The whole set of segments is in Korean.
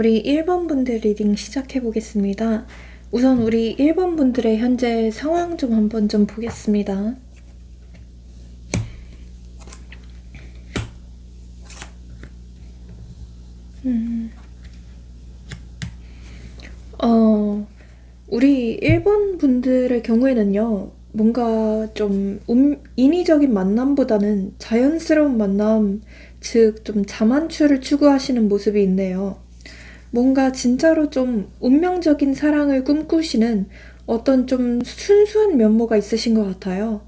우리 1번 분들 리딩 시작해 보겠습니다. 우선 우리 1번 분들의 현재 상황 좀 한번 좀 보겠습니다. 우리 1번 분들의 경우에는요, 뭔가 좀 인위적인 만남보다는 자연스러운 만남, 즉 좀 자만추를 추구하시는 모습이 있네요. 뭔가 진짜로 좀 운명적인 사랑을 꿈꾸시는 어떤 좀 순수한 면모가 있으신 것 같아요.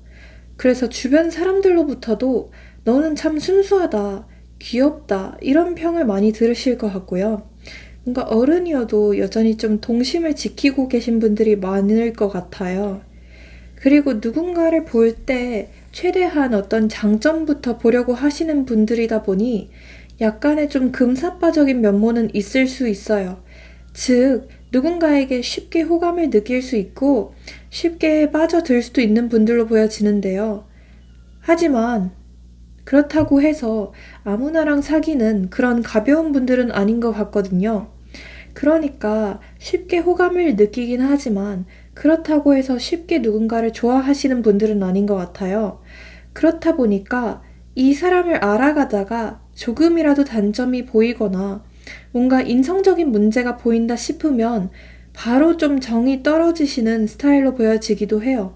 그래서 주변 사람들로부터도 너는 참 순수하다, 귀엽다, 이런 평을 많이 들으실 것 같고요. 뭔가 어른이어도 여전히 좀 동심을 지키고 계신 분들이 많을 것 같아요. 그리고 누군가를 볼 때 최대한 어떤 장점부터 보려고 하시는 분들이다 보니 약간의 좀 금사빠적인 면모는 있을 수 있어요. 즉, 누군가에게 쉽게 호감을 느낄 수 있고 쉽게 빠져들 수도 있는 분들로 보여지는데요. 하지만 그렇다고 해서 아무나랑 사귀는 그런 가벼운 분들은 아닌 것 같거든요. 그러니까 쉽게 호감을 느끼긴 하지만 그렇다고 해서 쉽게 누군가를 좋아하시는 분들은 아닌 것 같아요. 그렇다 보니까 이 사람을 알아가다가 조금이라도 단점이 보이거나 뭔가 인성적인 문제가 보인다 싶으면 바로 좀 정이 떨어지시는 스타일로 보여지기도 해요.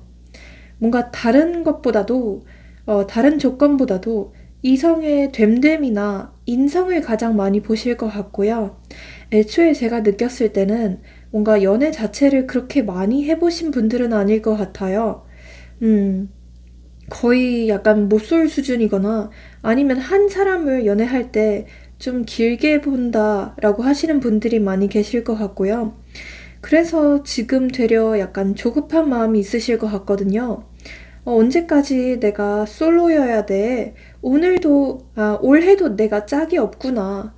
뭔가 다른 조건보다도 이성의 됨됨이나 인성을 가장 많이 보실 것 같고요. 애초에 제가 느꼈을 때는 뭔가 연애 자체를 그렇게 많이 해보신 분들은 아닐 것 같아요. 거의 약간 못쏠 수준이거나 아니면 한 사람을 연애할 때 좀 길게 본다라고 하시는 분들이 많이 계실 것 같고요. 그래서 지금 되려 약간 조급한 마음이 있으실 것 같거든요. 언제까지 내가 솔로여야 돼? 올해도 내가 짝이 없구나.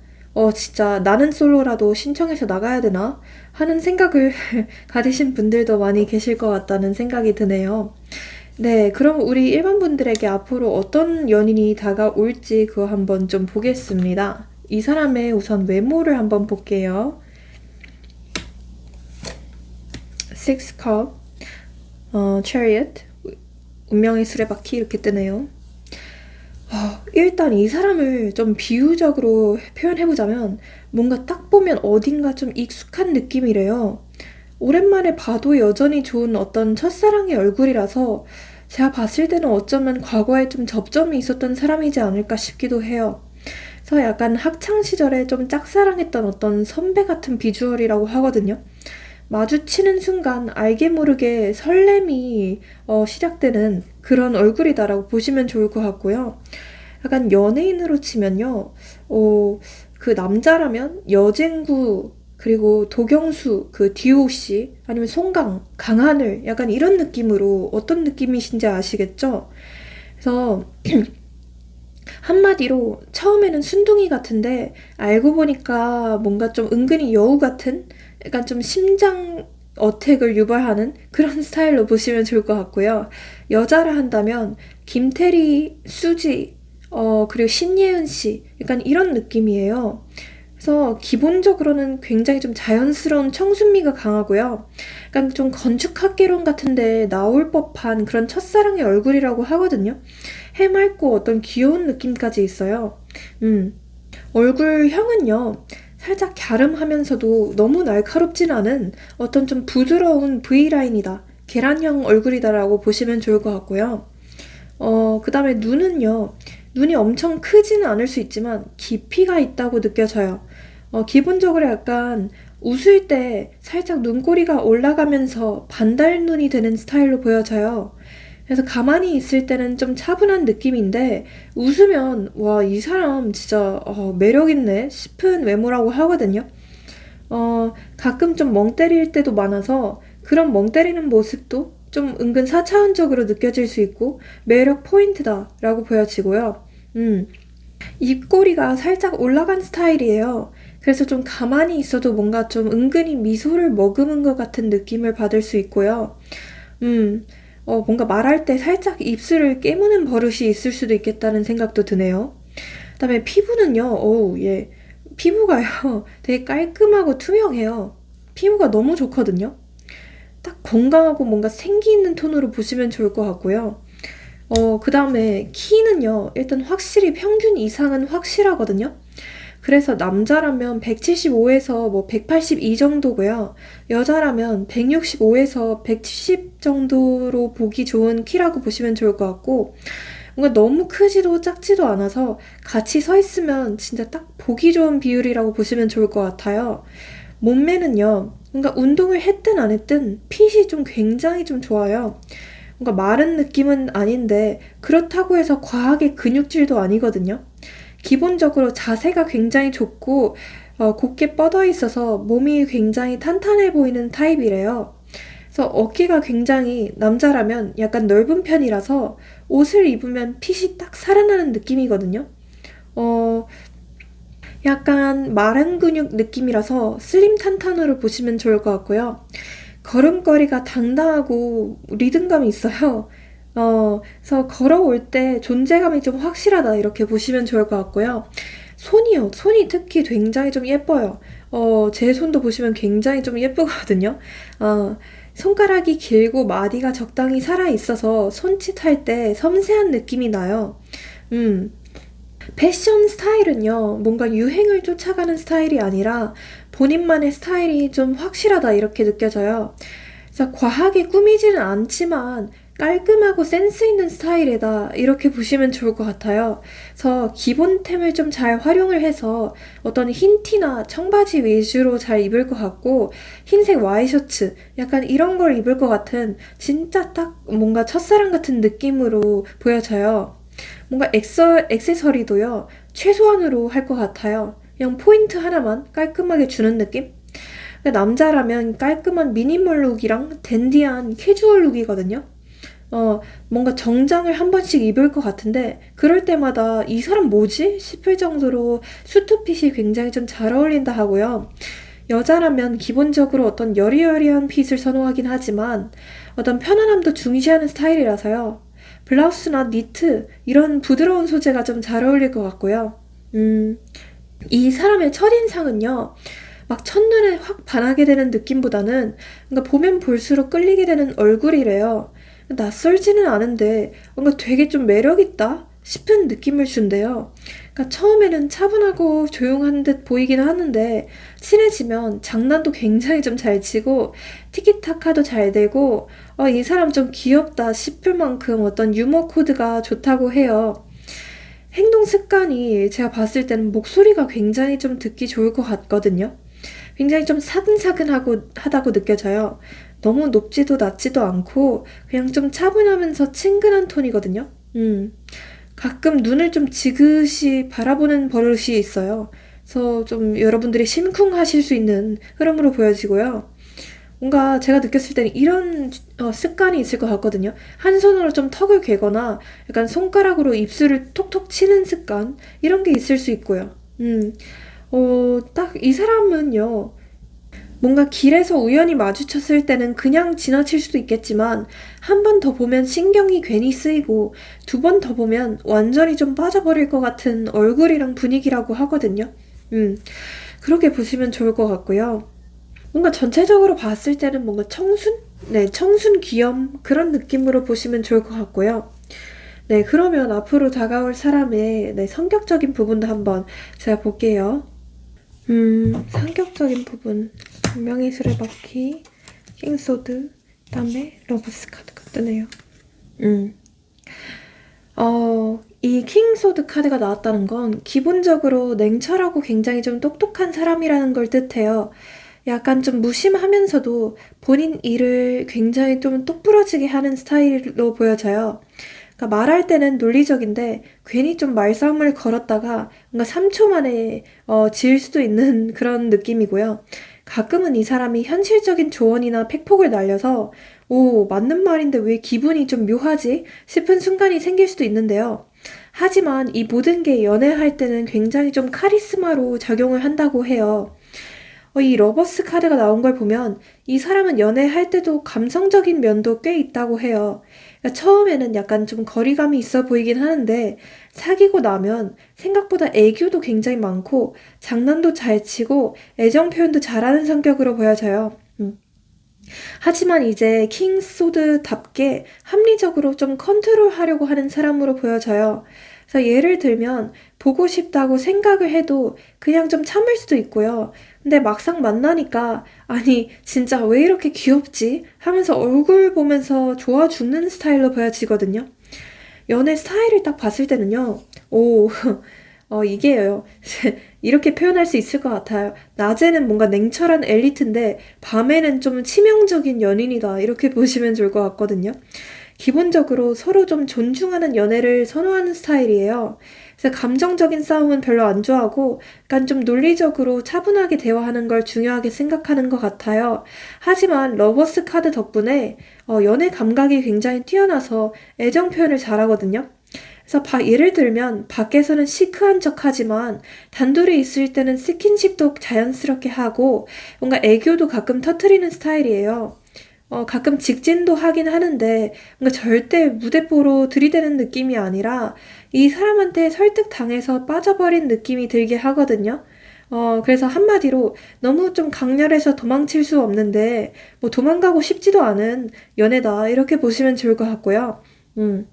진짜 나는 솔로라도 신청해서 나가야 되나? 하는 생각을 가지신 분들도 많이 계실 것 같다는 생각이 드네요. 네, 그럼 우리 일반 분들에게 앞으로 어떤 연인이 다가올지 그거 한번 좀 보겠습니다. 이 사람의 우선 외모를 한번 볼게요. Six Cup, Chariot, 운명의 수레바퀴 이렇게 뜨네요. 일단 이 사람을 좀 비유적으로 표현해보자면 뭔가 딱 보면 어딘가 좀 익숙한 느낌이래요. 오랜만에 봐도 여전히 좋은 어떤 첫사랑의 얼굴이라서 제가 봤을 때는 어쩌면 과거에 좀 접점이 있었던 사람이지 않을까 싶기도 해요. 그래서 약간 학창시절에 좀 짝사랑했던 어떤 선배 같은 비주얼이라고 하거든요. 마주치는 순간 알게 모르게 설렘이 시작되는 그런 얼굴이다라고 보시면 좋을 것 같고요. 약간 연예인으로 치면요. 그 남자라면 여진구 그리고 도경수 그 디오씨 아니면 송강, 강하늘 약간 이런 느낌으로 어떤 느낌이신지 아시겠죠? 그래서 한마디로 처음에는 순둥이 같은데 알고 보니까 뭔가 좀 은근히 여우 같은 약간 좀 심장 어택을 유발하는 그런 스타일로 보시면 좋을 것 같고요. 여자라 한다면 김태리, 수지, 그리고 신예은 씨 약간 이런 느낌이에요. 그래서 기본적으로는 굉장히 좀 자연스러운 청순미가 강하고요. 약간 좀 건축학개론 같은데 나올 법한 그런 첫사랑의 얼굴이라고 하거든요. 해맑고 어떤 귀여운 느낌까지 있어요. 얼굴형은요, 살짝 갸름하면서도 너무 날카롭진 않은 어떤 좀 부드러운 V라인이다. 계란형 얼굴이다라고 보시면 좋을 것 같고요. 그 다음에 눈은요, 눈이 엄청 크지는 않을 수 있지만 깊이가 있다고 느껴져요. 기본적으로 약간 웃을 때 살짝 눈꼬리가 올라가면서 반달눈이 되는 스타일로 보여져요. 그래서 가만히 있을 때는 좀 차분한 느낌인데 웃으면 와, 이 사람 진짜 매력있네 싶은 외모라고 하거든요. 가끔 좀 멍 때릴 때도 많아서 그런 멍 때리는 모습도 좀 은근 4차원적으로 느껴질 수 있고 매력 포인트다라고 보여지고요. 입꼬리가 살짝 올라간 스타일이에요. 그래서 좀 가만히 있어도 뭔가 좀 은근히 미소를 머금은 것 같은 느낌을 받을 수 있고요. 뭔가 말할 때 살짝 입술을 깨무는 버릇이 있을 수도 있겠다는 생각도 드네요. 그다음에 피부는요, 예. 피부가요, 되게 깔끔하고 투명해요. 피부가 너무 좋거든요. 딱 건강하고 뭔가 생기 있는 톤으로 보시면 좋을 것 같고요. 그 다음에 키는요, 일단 확실히 평균 이상은 확실하거든요. 그래서 남자라면 175에서 뭐 182 정도고요. 여자라면 165에서 170 정도로 보기 좋은 키라고 보시면 좋을 것 같고, 뭔가 너무 크지도 작지도 않아서 같이 서 있으면 진짜 딱 보기 좋은 비율이라고 보시면 좋을 것 같아요. 몸매는요, 뭔가 운동을 했든 안 했든 핏이 좀 굉장히 좀 좋아요. 뭔가 마른 느낌은 아닌데 그렇다고 해서 과하게 근육질도 아니거든요. 기본적으로 자세가 굉장히 좋고 곧게 뻗어 있어서 몸이 굉장히 탄탄해 보이는 타입이래요. 그래서 어깨가 굉장히 남자라면 약간 넓은 편이라서 옷을 입으면 핏이 딱 살아나는 느낌이거든요. 어, 약간 마른 근육 느낌이라서 슬림 탄탄으로 보시면 좋을 것 같고요. 걸음걸이가 당당하고 리듬감이 있어요. 그래서 걸어올 때 존재감이 좀 확실하다 이렇게 보시면 좋을 것 같고요. 손이요. 손이 특히 굉장히 좀 예뻐요. 제 손도 보시면 굉장히 좀 예쁘거든요. 어, 손가락이 길고 마디가 적당히 살아있어서 손짓할 때 섬세한 느낌이 나요. 음, 패션 스타일은요, 뭔가 유행을 쫓아가는 스타일이 아니라 본인만의 스타일이 좀 확실하다 이렇게 느껴져요. 그래서 과하게 꾸미지는 않지만 깔끔하고 센스 있는 스타일이다 이렇게 보시면 좋을 것 같아요. 그래서 기본템을 좀 잘 활용을 해서 어떤 흰 티나 청바지 위주로 잘 입을 것 같고 흰색 와이셔츠 약간 이런 걸 입을 것 같은 진짜 딱 뭔가 첫사랑 같은 느낌으로 보여져요. 뭔가 액세서리도요, 최소한으로 할 것 같아요. 그냥 포인트 하나만 깔끔하게 주는 느낌? 남자라면 깔끔한 미니멀 룩이랑 댄디한 캐주얼 룩이거든요. 뭔가 정장을 한 번씩 입을 것 같은데, 그럴 때마다 이 사람 뭐지? 싶을 정도로 수트핏이 굉장히 좀 잘 어울린다 하고요. 여자라면 기본적으로 어떤 여리여리한 핏을 선호하긴 하지만, 어떤 편안함도 중시하는 스타일이라서요. 블라우스나 니트, 이런 부드러운 소재가 좀 잘 어울릴 것 같고요. 음, 이 사람의 첫인상은요, 막 첫눈에 확 반하게 되는 느낌보다는 뭔가 보면 볼수록 끌리게 되는 얼굴이래요. 낯설지는 않은데 뭔가 되게 좀 매력있다 싶은 느낌을 준대요. 그러니까 처음에는 차분하고 조용한 듯 보이기는 하는데 친해지면 장난도 굉장히 좀 잘 치고 티키타카도 잘 되고 이 사람 좀 귀엽다 싶을 만큼 어떤 유머 코드가 좋다고 해요. 행동 습관이 제가 봤을 때는 목소리가 굉장히 좀 듣기 좋을 것 같거든요. 굉장히 좀 사근사근하고 하다고 느껴져요. 너무 높지도 낮지도 않고 그냥 좀 차분하면서 친근한 톤이거든요. 가끔 눈을 좀 지그시 바라보는 버릇이 있어요. 그래서 좀 여러분들이 심쿵하실 수 있는 흐름으로 보여지고요. 뭔가 제가 느꼈을 때는 이런 습관이 있을 것 같거든요. 한 손으로 좀 턱을 괴거나 약간 손가락으로 입술을 톡톡 치는 습관 이런 게 있을 수 있고요. 딱 이 사람은요. 뭔가 길에서 우연히 마주쳤을 때는 그냥 지나칠 수도 있겠지만 한 번 더 보면 신경이 괜히 쓰이고 두 번 더 보면 완전히 좀 빠져버릴 것 같은 얼굴이랑 분위기라고 하거든요. 그렇게 보시면 좋을 것 같고요. 뭔가 전체적으로 봤을 때는 뭔가 청순? 네, 청순 귀염 그런 느낌으로 보시면 좋을 것 같고요. 네, 그러면 앞으로 다가올 사람의 성격적인 부분도 한번 제가 볼게요. 성격적인 부분. 운명의 수레바퀴, 킹소드, 그다음에 러브스 카드가 뜨네요. 이 킹소드 카드가 나왔다는 건 기본적으로 냉철하고 굉장히 좀 똑똑한 사람이라는 걸 뜻해요. 약간 좀 무심하면서도 본인 일을 굉장히 좀 똑부러지게 하는 스타일로 보여져요. 그러니까 말할 때는 논리적인데 괜히 좀 말싸움을 걸었다가 뭔가 3초 만에 질 수도 있는 그런 느낌이고요. 가끔은 이 사람이 현실적인 조언이나 팩폭을 날려서 오, 맞는 말인데 왜 기분이 좀 묘하지? 싶은 순간이 생길 수도 있는데요. 하지만 이 모든 게 연애할 때는 굉장히 좀 카리스마로 작용을 한다고 해요. 이 러버스 카드가 나온 걸 보면 이 사람은 연애할 때도 감성적인 면도 꽤 있다고 해요. 그러니까 처음에는 약간 좀 거리감이 있어 보이긴 하는데 사귀고 나면 생각보다 애교도 굉장히 많고 장난도 잘 치고 애정 표현도 잘하는 성격으로 보여져요. 하지만 이제 킹소드답게 합리적으로 좀 컨트롤하려고 하는 사람으로 보여져요. 그래서 예를 들면 보고 싶다고 생각을 해도 그냥 좀 참을 수도 있고요. 근데 막상 만나니까 아니 진짜 왜 이렇게 귀엽지? 하면서 얼굴 보면서 좋아 죽는 스타일로 보여지거든요. 연애 스타일을 딱 봤을 때는요. 오, 이게요. 이렇게 표현할 수 있을 것 같아요. 낮에는 뭔가 냉철한 엘리트인데 밤에는 좀 치명적인 연인이다. 이렇게 보시면 좋을 것 같거든요. 기본적으로 서로 좀 존중하는 연애를 선호하는 스타일이에요. 그래서 감정적인 싸움은 별로 안 좋아하고 약간 좀 논리적으로 차분하게 대화하는 걸 중요하게 생각하는 것 같아요. 하지만 러버스 카드 덕분에 연애 감각이 굉장히 뛰어나서 애정 표현을 잘하거든요. 그래서 예를 들면 밖에서는 시크한 척하지만 단둘이 있을 때는 스킨십도 자연스럽게 하고 뭔가 애교도 가끔 터트리는 스타일이에요. 가끔 직진도 하긴 하는데 뭔가 절대 무대뽀로 들이대는 느낌이 아니라 이 사람한테 설득당해서 빠져버린 느낌이 들게 하거든요. 그래서 한마디로 너무 좀 강렬해서 도망칠 수 없는데 뭐 도망가고 싶지도 않은 연애다 이렇게 보시면 좋을 것 같고요. 음.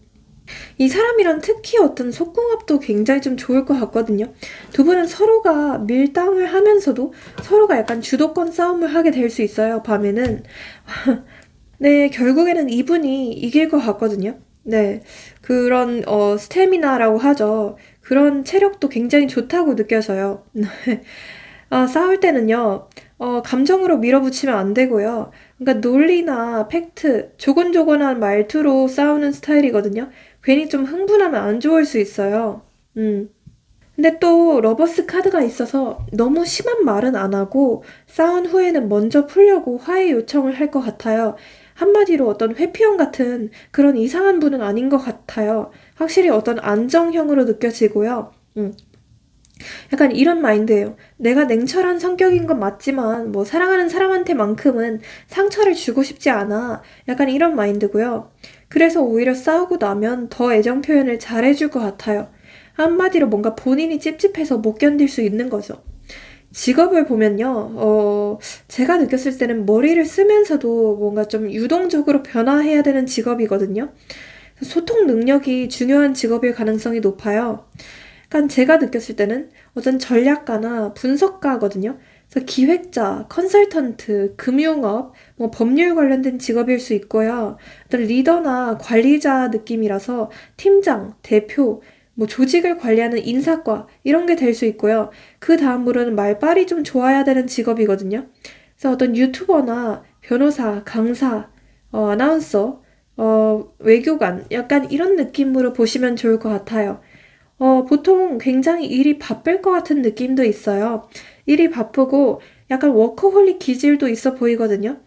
이 사람이랑 특히 어떤 속궁합도 굉장히 좀 좋을 것 같거든요. 두 분은 서로가 밀당을 하면서도 서로가 약간 주도권 싸움을 하게 될 수 있어요, 밤에는. 네, 결국에는 이분이 이길 것 같거든요. 네, 그런, 스태미나라고 하죠. 그런 체력도 굉장히 좋다고 느껴져요. 싸울 때는요, 감정으로 밀어붙이면 안 되고요. 그러니까 논리나 팩트, 조곤조곤한 말투로 싸우는 스타일이거든요. 괜히 좀 흥분하면 안 좋을 수 있어요. 음. 근데 또 러버스 카드가 있어서 너무 심한 말은 안 하고 싸운 후에는 먼저 풀려고 화해 요청을 할 것 같아요. 한마디로 어떤 회피형 같은 그런 이상한 분은 아닌 것 같아요. 확실히 어떤 안정형으로 느껴지고요. 약간 이런 마인드예요. 내가 냉철한 성격인 건 맞지만 뭐 사랑하는 사람한테만큼은 상처를 주고 싶지 않아. 약간 이런 마인드고요. 그래서 오히려 싸우고 나면 더 애정 표현을 잘해줄 것 같아요. 한마디로 뭔가 본인이 찝찝해서 못 견딜 수 있는 거죠. 직업을 보면요, 제가 느꼈을 때는 머리를 쓰면서도 뭔가 좀 유동적으로 변화해야 되는 직업이거든요. 소통 능력이 중요한 직업일 가능성이 높아요. 그러니까 제가 느꼈을 때는 어떤 전략가나 분석가거든요. 그래서 기획자, 컨설턴트, 금융업, 뭐 법률 관련된 직업일 수 있고요. 어떤 리더나 관리자 느낌이라서 팀장, 대표, 뭐 조직을 관리하는 인사과 이런 게 될 수 있고요. 그 다음으로는 말빨이 좀 좋아야 되는 직업이거든요. 그래서 어떤 유튜버나 변호사, 강사, 아나운서, 외교관 약간 이런 느낌으로 보시면 좋을 것 같아요. 보통 굉장히 일이 바쁠 것 같은 느낌도 있어요. 일이 바쁘고 약간 워커홀릭 기질도 있어 보이거든요.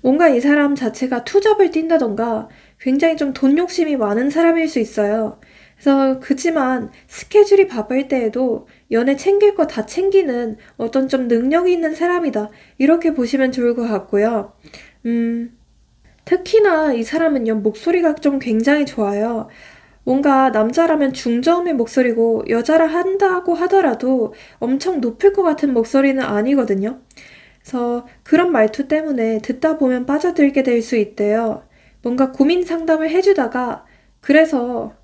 뭔가 이 사람 자체가 투잡을 뛴다던가 굉장히 좀 돈 욕심이 많은 사람일 수 있어요. 그래서 그치만 스케줄이 바쁠 때에도 연애 챙길 거 다 챙기는 어떤 좀 능력이 있는 사람이다. 이렇게 보시면 좋을 것 같고요. 음, 특히나 이 사람은요, 목소리가 좀 굉장히 좋아요. 뭔가 남자라면 중저음의 목소리고 여자라 한다고 하더라도 엄청 높을 것 같은 목소리는 아니거든요. 그래서 그런 말투 때문에 듣다 보면 빠져들게 될 수 있대요. 뭔가 고민 상담을 해주다가 그래서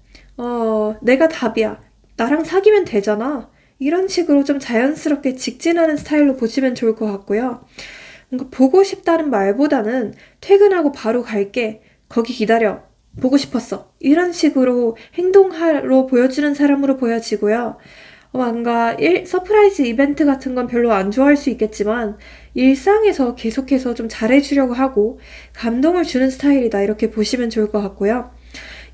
내가 답이야. 나랑 사귀면 되잖아. 이런 식으로 좀 자연스럽게 직진하는 스타일로 보시면 좋을 것 같고요. 뭔가 보고 싶다는 말보다는 퇴근하고 바로 갈게. 거기 기다려. 보고 싶었어. 이런 식으로 행동하러 보여주는 사람으로 보여지고요. 뭔가 서프라이즈 이벤트 같은 건 별로 안 좋아할 수 있겠지만 일상에서 계속해서 좀 잘해주려고 하고 감동을 주는 스타일이다. 이렇게 보시면 좋을 것 같고요.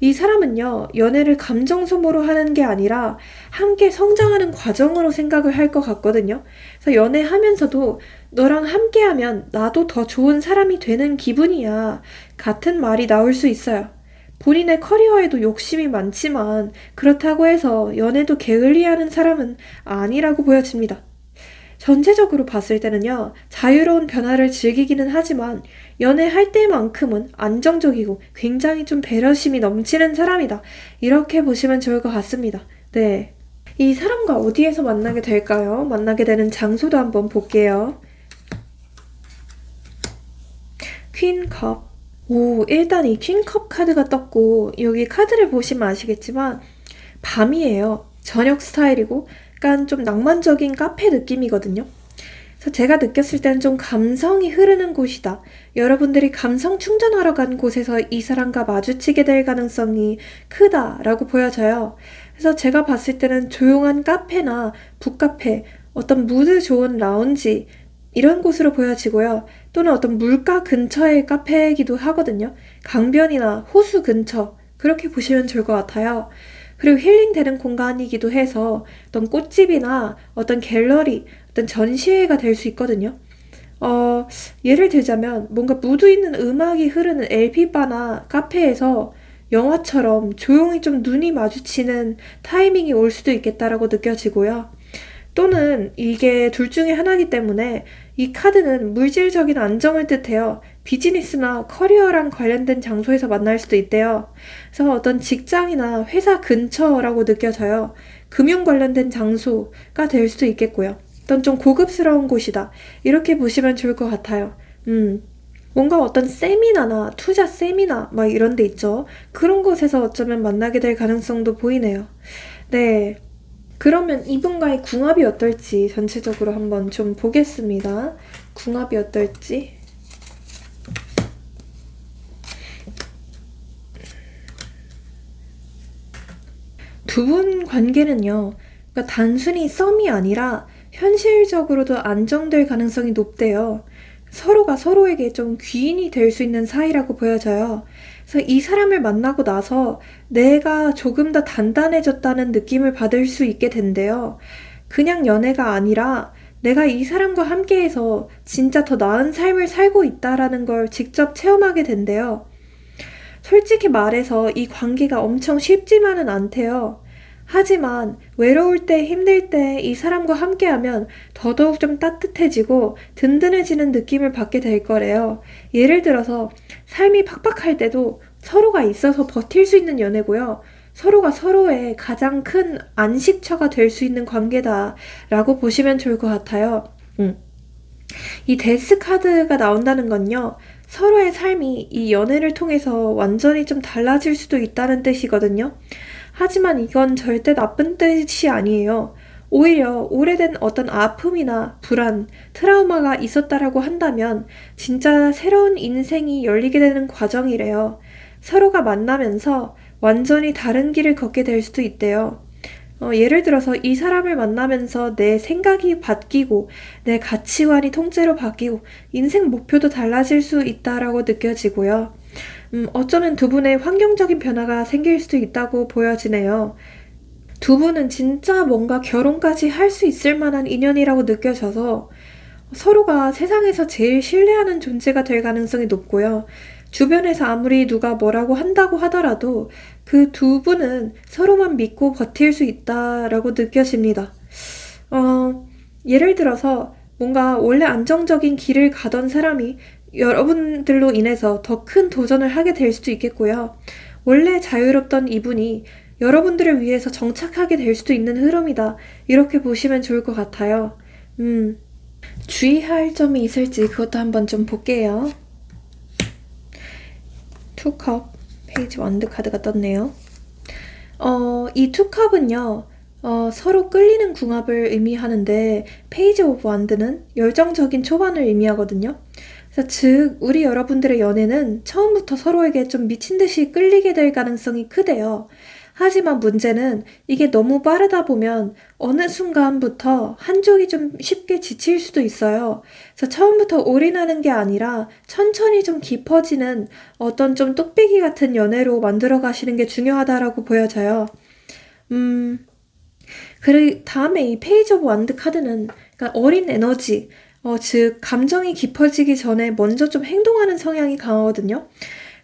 이 사람은요, 연애를 감정 소모로 하는 게 아니라 함께 성장하는 과정으로 생각을 할 것 같거든요. 그래서 연애하면서도 너랑 함께하면 나도 더 좋은 사람이 되는 기분이야. 같은 말이 나올 수 있어요. 본인의 커리어에도 욕심이 많지만 그렇다고 해서 연애도 게을리하는 사람은 아니라고 보여집니다. 전체적으로 봤을 때는요, 자유로운 변화를 즐기기는 하지만 연애할 때만큼은 안정적이고 굉장히 좀 배려심이 넘치는 사람이다. 이렇게 보시면 좋을 것 같습니다. 네. 이 사람과 어디에서 만나게 될까요? 만나게 되는 장소도 한번 볼게요. 퀸컵. 오, 일단 이 퀸컵 카드가 떴고, 여기 카드를 보시면 아시겠지만, 밤이에요. 저녁 스타일이고, 약간 좀 낭만적인 카페 느낌이거든요. 그래서 제가 느꼈을 때는 좀 감성이 흐르는 곳이다. 여러분들이 감성 충전하러 간 곳에서 이 사람과 마주치게 될 가능성이 크다라고 보여져요. 그래서 제가 봤을 때는 조용한 카페나 북카페, 어떤 무드 좋은 라운지, 이런 곳으로 보여지고요. 또는 어떤 물가 근처의 카페이기도 하거든요. 강변이나 호수 근처, 그렇게 보시면 좋을 것 같아요. 그리고 힐링되는 공간이기도 해서 어떤 꽃집이나 어떤 갤러리, 어떤 전시회가 될 수 있거든요. 예를 들자면 뭔가 무드 있는 음악이 흐르는 LP바나 카페에서 영화처럼 조용히 좀 눈이 마주치는 타이밍이 올 수도 있겠다라고 느껴지고요. 또는 이게 둘 중에 하나이기 때문에 이 카드는 물질적인 안정을 뜻해요. 비즈니스나 커리어랑 관련된 장소에서 만날 수도 있대요. 그래서 어떤 직장이나 회사 근처라고 느껴져요. 금융 관련된 장소가 될 수도 있겠고요. 어떤 좀 고급스러운 곳이다. 이렇게 보시면 좋을 것 같아요. 뭔가 어떤 세미나나 투자 세미나 막 이런 데 있죠. 그런 곳에서 어쩌면 만나게 될 가능성도 보이네요. 네. 그러면 이분과의 궁합이 어떨지 전체적으로 한번 좀 보겠습니다. 궁합이 어떨지. 두 분 관계는요, 그러니까 단순히 썸이 아니라 현실적으로도 안정될 가능성이 높대요. 서로가 서로에게 좀 귀인이 될 수 있는 사이라고 보여져요. 그래서 이 사람을 만나고 나서 내가 조금 더 단단해졌다는 느낌을 받을 수 있게 된대요. 그냥 연애가 아니라 내가 이 사람과 함께해서 진짜 더 나은 삶을 살고 있다라는 걸 직접 체험하게 된대요. 솔직히 말해서 이 관계가 엄청 쉽지만은 않대요. 하지만 외로울 때, 힘들 때 이 사람과 함께하면 더더욱 좀 따뜻해지고 든든해지는 느낌을 받게 될 거래요. 예를 들어서 삶이 팍팍할 때도 서로가 있어서 버틸 수 있는 연애고요. 서로가 서로의 가장 큰 안식처가 될 수 있는 관계다라고 보시면 좋을 것 같아요. 이 데스 카드가 나온다는 건요. 서로의 삶이 이 연애를 통해서 완전히 좀 달라질 수도 있다는 뜻이거든요. 하지만 이건 절대 나쁜 뜻이 아니에요. 오히려 오래된 어떤 아픔이나 불안, 트라우마가 있었다라고 한다면 진짜 새로운 인생이 열리게 되는 과정이래요. 서로가 만나면서 완전히 다른 길을 걷게 될 수도 있대요. 예를 들어서 이 사람을 만나면서 내 생각이 바뀌고 내 가치관이 통째로 바뀌고 인생 목표도 달라질 수 있다라고 느껴지고요. 어쩌면 두 분의 환경적인 변화가 생길 수도 있다고 보여지네요. 두 분은 진짜 뭔가 결혼까지 할 수 있을 만한 인연이라고 느껴져서 서로가 세상에서 제일 신뢰하는 존재가 될 가능성이 높고요. 주변에서 아무리 누가 뭐라고 한다고 하더라도 그 두 분은 서로만 믿고 버틸 수 있다라고 느껴집니다. 예를 들어서 뭔가 원래 안정적인 길을 가던 사람이 여러분들로 인해서 더 큰 도전을 하게 될 수도 있겠고요. 원래 자유롭던 이분이 여러분들을 위해서 정착하게 될 수도 있는 흐름이다. 이렇게 보시면 좋을 것 같아요. 주의할 점이 있을지 그것도 한번 좀 볼게요. 투컵 페이지 완드 카드가 떴네요. 이 투컵은요. 서로 끌리는 궁합을 의미하는데 페이지 오브 완드는 열정적인 초반을 의미하거든요. 그래서 즉 우리 여러분들의 연애는 처음부터 서로에게 좀 미친 듯이 끌리게 될 가능성이 크대요. 하지만 문제는 이게 너무 빠르다 보면 어느 순간부터 한쪽이 좀 쉽게 지칠 수도 있어요. 그래서 처음부터 올인하는 게 아니라 천천히 좀 깊어지는 어떤 좀 뚝배기 같은 연애로 만들어 가시는 게 중요하다라고 보여져요. 그리고 다음에 이 페이지 오브 완드 카드는 그러니까 어린 에너지, 즉 감정이 깊어지기 전에 먼저 좀 행동하는 성향이 강하거든요.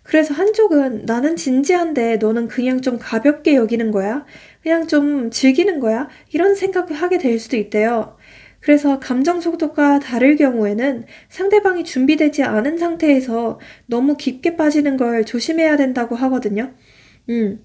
그래서 한쪽은 나는 진지한데 너는 그냥 좀 가볍게 여기는 거야? 그냥 좀 즐기는 거야? 이런 생각을 하게 될 수도 있대요. 그래서 감정 속도가 다를 경우에는 상대방이 준비되지 않은 상태에서 너무 깊게 빠지는 걸 조심해야 된다고 하거든요. 음.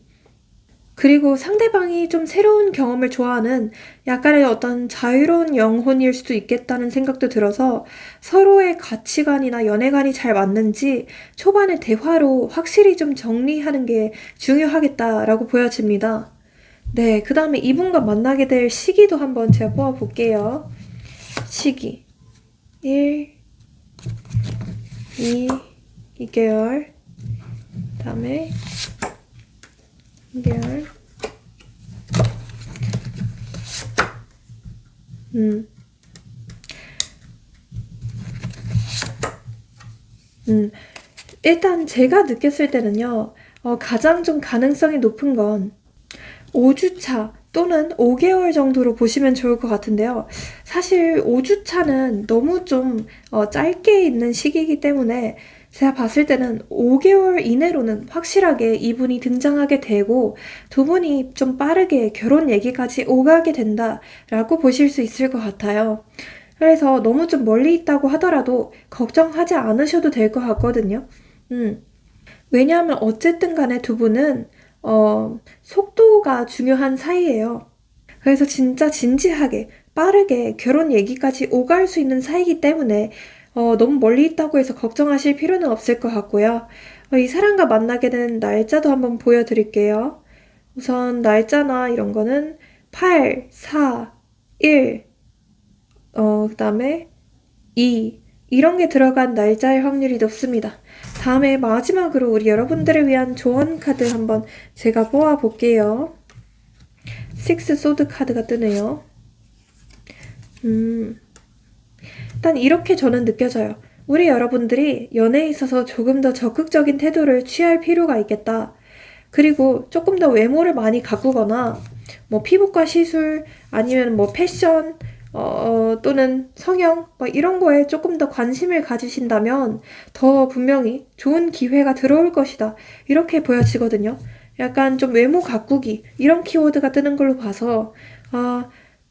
그리고 상대방이 좀 새로운 경험을 좋아하는 약간의 어떤 자유로운 영혼일 수도 있겠다는 생각도 들어서 서로의 가치관이나 연애관이 잘 맞는지 초반에 대화로 확실히 좀 정리하는 게 중요하겠다라고 보여집니다. 네, 그 다음에 이분과 만나게 될 시기도 한번 제가 뽑아볼게요. 시기 1, 2, 2개월 그 다음에 2개월 음, 일단 제가 느꼈을 때는요, 가장 좀 가능성이 높은 건 5주차 또는 5개월 정도로 보시면 좋을 것 같은데요. 사실 5주차는 너무 좀 짧게 있는 시기이기 때문에 제가 봤을 때는 5개월 이내로는 확실하게 이분이 등장하게 되고 두 분이 좀 빠르게 결혼 얘기까지 오가게 된다라고 보실 수 있을 것 같아요. 그래서 너무 좀 멀리 있다고 하더라도 걱정하지 않으셔도 될 것 같거든요. 음. 왜냐하면 어쨌든 간에 두 분은 속도가 중요한 사이예요. 그래서 진짜 진지하게 빠르게 결혼 얘기까지 오갈 수 있는 사이이기 때문에 너무 멀리 있다고 해서 걱정하실 필요는 없을 것 같고요. 이 사람과 만나게 된 날짜도 한번 보여드릴게요. 우선 날짜나 이런 거는 8, 4, 1, 그 다음에 2 이런 게 들어간 날짜일 확률이 높습니다. 다음에 마지막으로 우리 여러분들을 위한 조언 카드 한번 제가 뽑아 볼게요. 6 소드 카드가 뜨네요. 일단 이렇게 저는 느껴져요. 우리 여러분들이 연애에 있어서 조금 더 적극적인 태도를 취할 필요가 있겠다. 그리고 조금 더 외모를 많이 가꾸거나 뭐 피부과 시술 아니면 뭐 패션 또는 성형 뭐 이런 거에 조금 더 관심을 가지신다면 더 분명히 좋은 기회가 들어올 것이다. 이렇게 보여지거든요. 약간 좀 외모 가꾸기 이런 키워드가 뜨는 걸로 봐서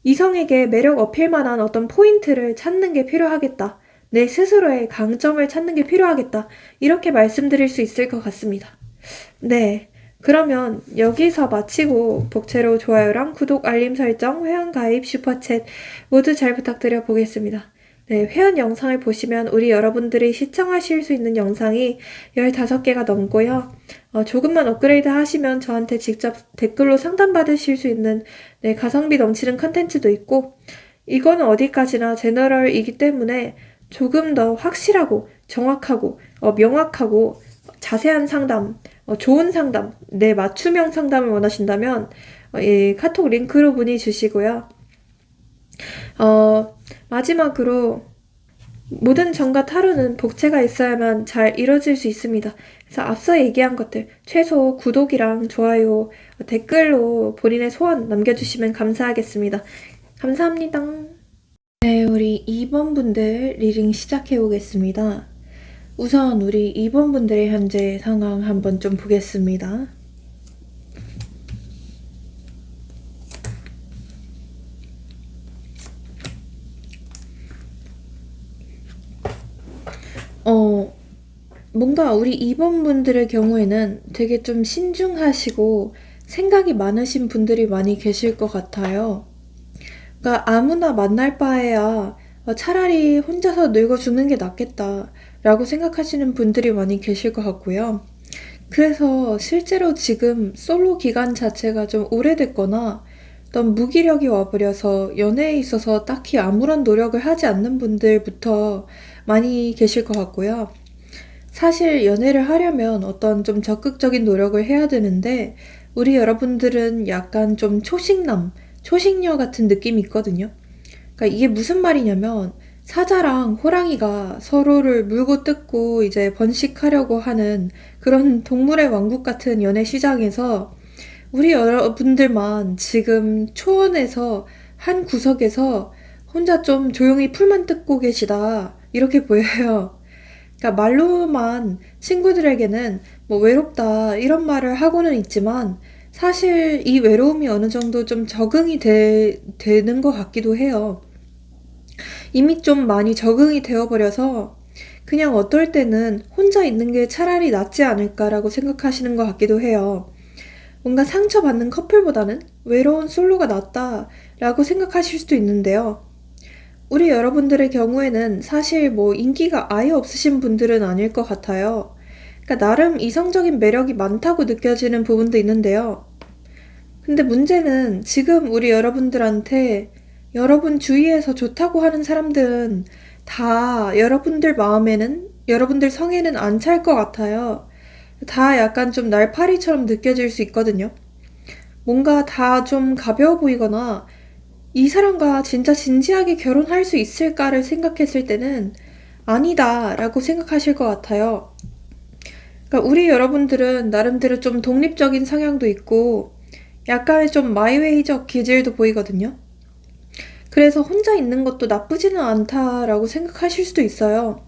이성에게 매력 어필 만한 어떤 포인트를 찾는 게 필요하겠다. 내 스스로의 강점을 찾는 게 필요하겠다. 이렇게 말씀드릴 수 있을 것 같습니다. 네. 그러면 여기서 마치고 복채로 좋아요랑 구독, 알림 설정, 회원가입, 슈퍼챗 모두 잘 부탁드려 보겠습니다. 네, 회원 영상을 보시면 우리 여러분들이 시청하실 수 있는 영상이 15개가 넘고요. 조금만 업그레이드 하시면 저한테 직접 댓글로 상담받으실 수 있는 네, 가성비 넘치는 컨텐츠도 있고 이거는 어디까지나 제너럴이기 때문에 조금 더 확실하고 정확하고 명확하고 자세한 상담 좋은 상담, 내 맞춤형 상담을 원하신다면 이 카톡 링크로 문의 주시고요. 마지막으로 모든 정과 타로는 복채가 있어야만 잘 이뤄질 수 있습니다. 그래서 앞서 얘기한 것들 최소 구독이랑 좋아요, 댓글로 본인의 소원 남겨주시면 감사하겠습니다. 감사합니다. 네, 우리 2번 분들 리딩 시작해 보겠습니다. 우선 우리 2번 분들의 현재 상황 한번 좀 보겠습니다. 뭔가 우리 2번 분들의 경우에는 되게 좀 신중하시고 생각이 많으신 분들이 많이 계실 것 같아요. 그러니까 아무나 만날 바에야 차라리 혼자서 늙어 죽는 게 낫겠다 라고 생각하시는 분들이 많이 계실 것 같고요. 그래서 실제로 지금 솔로 기간 자체가 좀 오래됐거나 어떤 무기력이 와버려서 연애에 있어서 딱히 아무런 노력을 하지 않는 분들부터 많이 계실 것 같고요. 사실 연애를 하려면 어떤 좀 적극적인 노력을 해야 되는데 우리 여러분들은 약간 좀 초식남, 초식녀 같은 느낌이 있거든요. 그러니까 이게 무슨 말이냐면 사자랑 호랑이가 서로를 물고 뜯고 이제 번식하려고 하는 그런 동물의 왕국 같은 연애 시장에서 우리 여러분들만 지금 초원에서 한 구석에서 혼자 좀 조용히 풀만 뜯고 계시다. 이렇게 보여요. 그러니까 말로만 친구들에게는 뭐 외롭다 이런 말을 하고는 있지만 사실 이 외로움이 어느 정도 좀 적응이 되는 것 같기도 해요. 이미 좀 많이 적응이 되어버려서 그냥 어떨 때는 혼자 있는 게 차라리 낫지 않을까라고 생각하시는 것 같기도 해요. 뭔가 상처받는 커플보다는 외로운 솔로가 낫다라고 생각하실 수도 있는데요. 우리 여러분들의 경우에는 사실 뭐 인기가 아예 없으신 분들은 아닐 것 같아요. 그러니까 나름 이성적인 매력이 많다고 느껴지는 부분도 있는데요. 근데 문제는 지금 우리 여러분들한테 여러분 주위에서 좋다고 하는 사람들은 다 여러분들 마음에는, 여러분들 성에는 안 찰 것 같아요. 다 약간 좀 날파리처럼 느껴질 수 있거든요. 뭔가 다 좀 가벼워 보이거나 이 사람과 진짜 진지하게 결혼할 수 있을까를 생각했을 때는 아니다 라고 생각하실 것 같아요. 그러니까 우리 여러분들은 나름대로 좀 독립적인 성향도 있고 약간의 좀 마이웨이적 기질도 보이거든요. 그래서 혼자 있는 것도 나쁘지는 않다라고 생각하실 수도 있어요.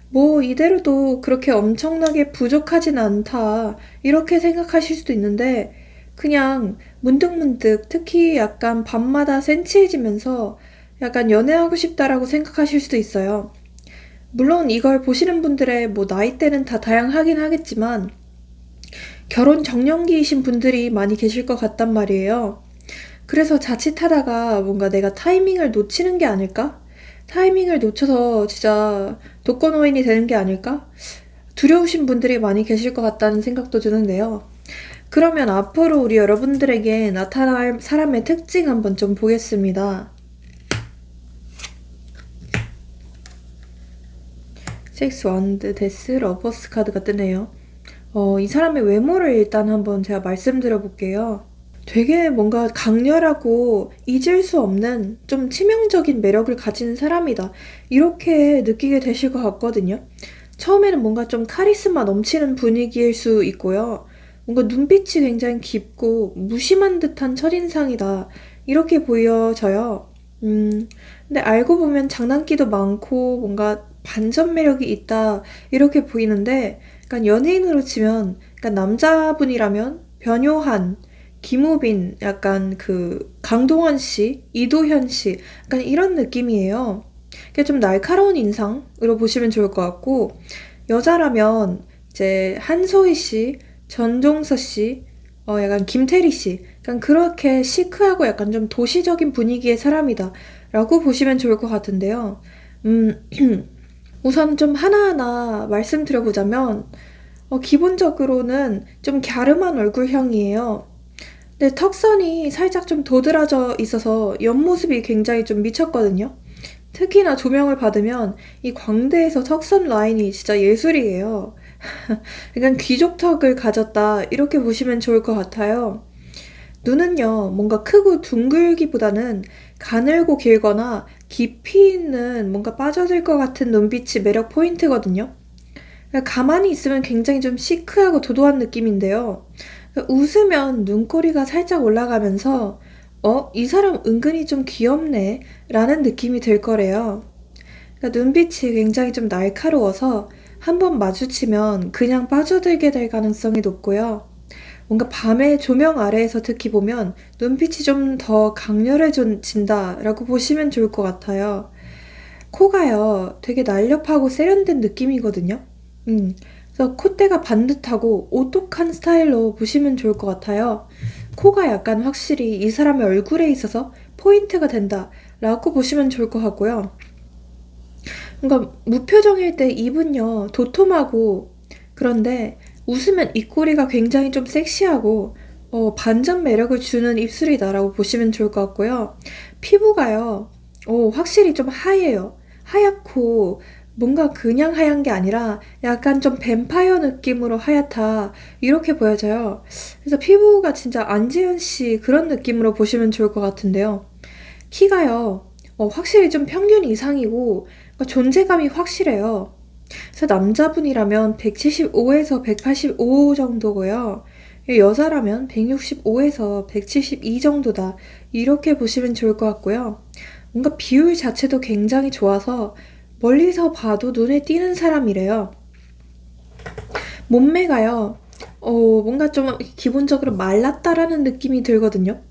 뭐 이대로도 그렇게 엄청나게 부족하진 않다 이렇게 생각하실 수도 있는데 그냥 문득문득 특히 약간 밤마다 센치해지면서 약간 연애하고 싶다라고 생각하실 수도 있어요. 물론 이걸 보시는 분들의 뭐 나이대는 다 다양하긴 하겠지만 결혼 정년기이신 분들이 많이 계실 것 같단 말이에요. 그래서 자칫하다가 뭔가 내가 타이밍을 놓치는 게 아닐까? 타이밍을 놓쳐서 진짜 독거노인이 되는 게 아닐까? 두려우신 분들이 많이 계실 것 같다는 생각도 드는데요. 그러면 앞으로 우리 여러분들에게 나타날 사람의 특징 한번 좀 보겠습니다. 섹스 완드 데스 러버스 카드가 뜨네요. 이 사람의 외모를 일단 한번 제가 말씀드려 볼게요. 되게 뭔가 강렬하고 잊을 수 없는 좀 치명적인 매력을 가진 사람이다. 이렇게 느끼게 되실 것 같거든요. 처음에는 뭔가 좀 카리스마 넘치는 분위기일 수 있고요. 뭔가 눈빛이 굉장히 깊고 무심한 듯한 첫인상이다. 이렇게 보여져요. 근데 알고 보면 장난기도 많고 뭔가 반전 매력이 있다. 이렇게 보이는데, 약간 연예인으로 치면, 약간 남자분이라면 변요한, 김우빈, 약간 그 강동원 씨, 이도현 씨, 약간 이런 느낌이에요. 그게 좀 날카로운 인상으로 보시면 좋을 것 같고, 여자라면 이제 한소희 씨, 전종서 씨, 약간 김태리 씨, 약간 그렇게 시크하고 약간 좀 도시적인 분위기의 사람이다 라고 보시면 좋을 것 같은데요. 음, 우선 좀 하나하나 말씀드려보자면, 기본적으로는 좀 갸름한 얼굴형이에요. 근데 턱선이 살짝 좀 도드라져 있어서 옆모습이 굉장히 좀 미쳤거든요. 특히나 조명을 받으면 이 광대에서 턱선 라인이 진짜 예술이에요. 약간 귀족턱을 가졌다 이렇게 보시면 좋을 것 같아요. 눈은요, 뭔가 크고 둥글기보다는 가늘고 길거나 깊이 있는 뭔가 빠져들 것 같은 눈빛이 매력 포인트거든요. 가만히 있으면 굉장히 좀 시크하고 도도한 느낌인데요. 웃으면 눈꼬리가 살짝 올라가면서, 이 사람 은근히 좀 귀엽네 라는 느낌이 들 거래요. 눈빛이 굉장히 좀 날카로워서 한번 마주치면 그냥 빠져들게 될 가능성이 높고요. 뭔가 밤에 조명 아래에서 특히 보면 눈빛이 좀 더 강렬해진다라고 보시면 좋을 것 같아요. 코가요, 되게 날렵하고 세련된 느낌이거든요. 그래서 콧대가 반듯하고 오똑한 스타일로 보시면 좋을 것 같아요. 코가 약간 확실히 이 사람의 얼굴에 있어서 포인트가 된다라고 보시면 좋을 것 같고요. 그러니까 무표정일 때 입은요, 도톰하고 그런데 웃으면 입꼬리가 굉장히 좀 섹시하고 반전 매력을 주는 입술이다라고 보시면 좋을 것 같고요. 피부가요, 확실히 좀 하얘요. 하얗고 뭔가 그냥 하얀 게 아니라 약간 좀 뱀파이어 느낌으로 하얗다 이렇게 보여져요. 그래서 피부가 진짜 안지은 씨 그런 느낌으로 보시면 좋을 것 같은데요. 키가요, 확실히 좀 평균 이상이고 존재감이 확실해요. 그래서 남자분이라면 175에서 185 정도고요. 여자라면 165에서 172 정도다. 이렇게 보시면 좋을 것 같고요. 뭔가 비율 자체도 굉장히 좋아서 멀리서 봐도 눈에 띄는 사람이래요. 몸매가요, 뭔가 좀 기본적으로 말랐다라는 느낌이 들거든요.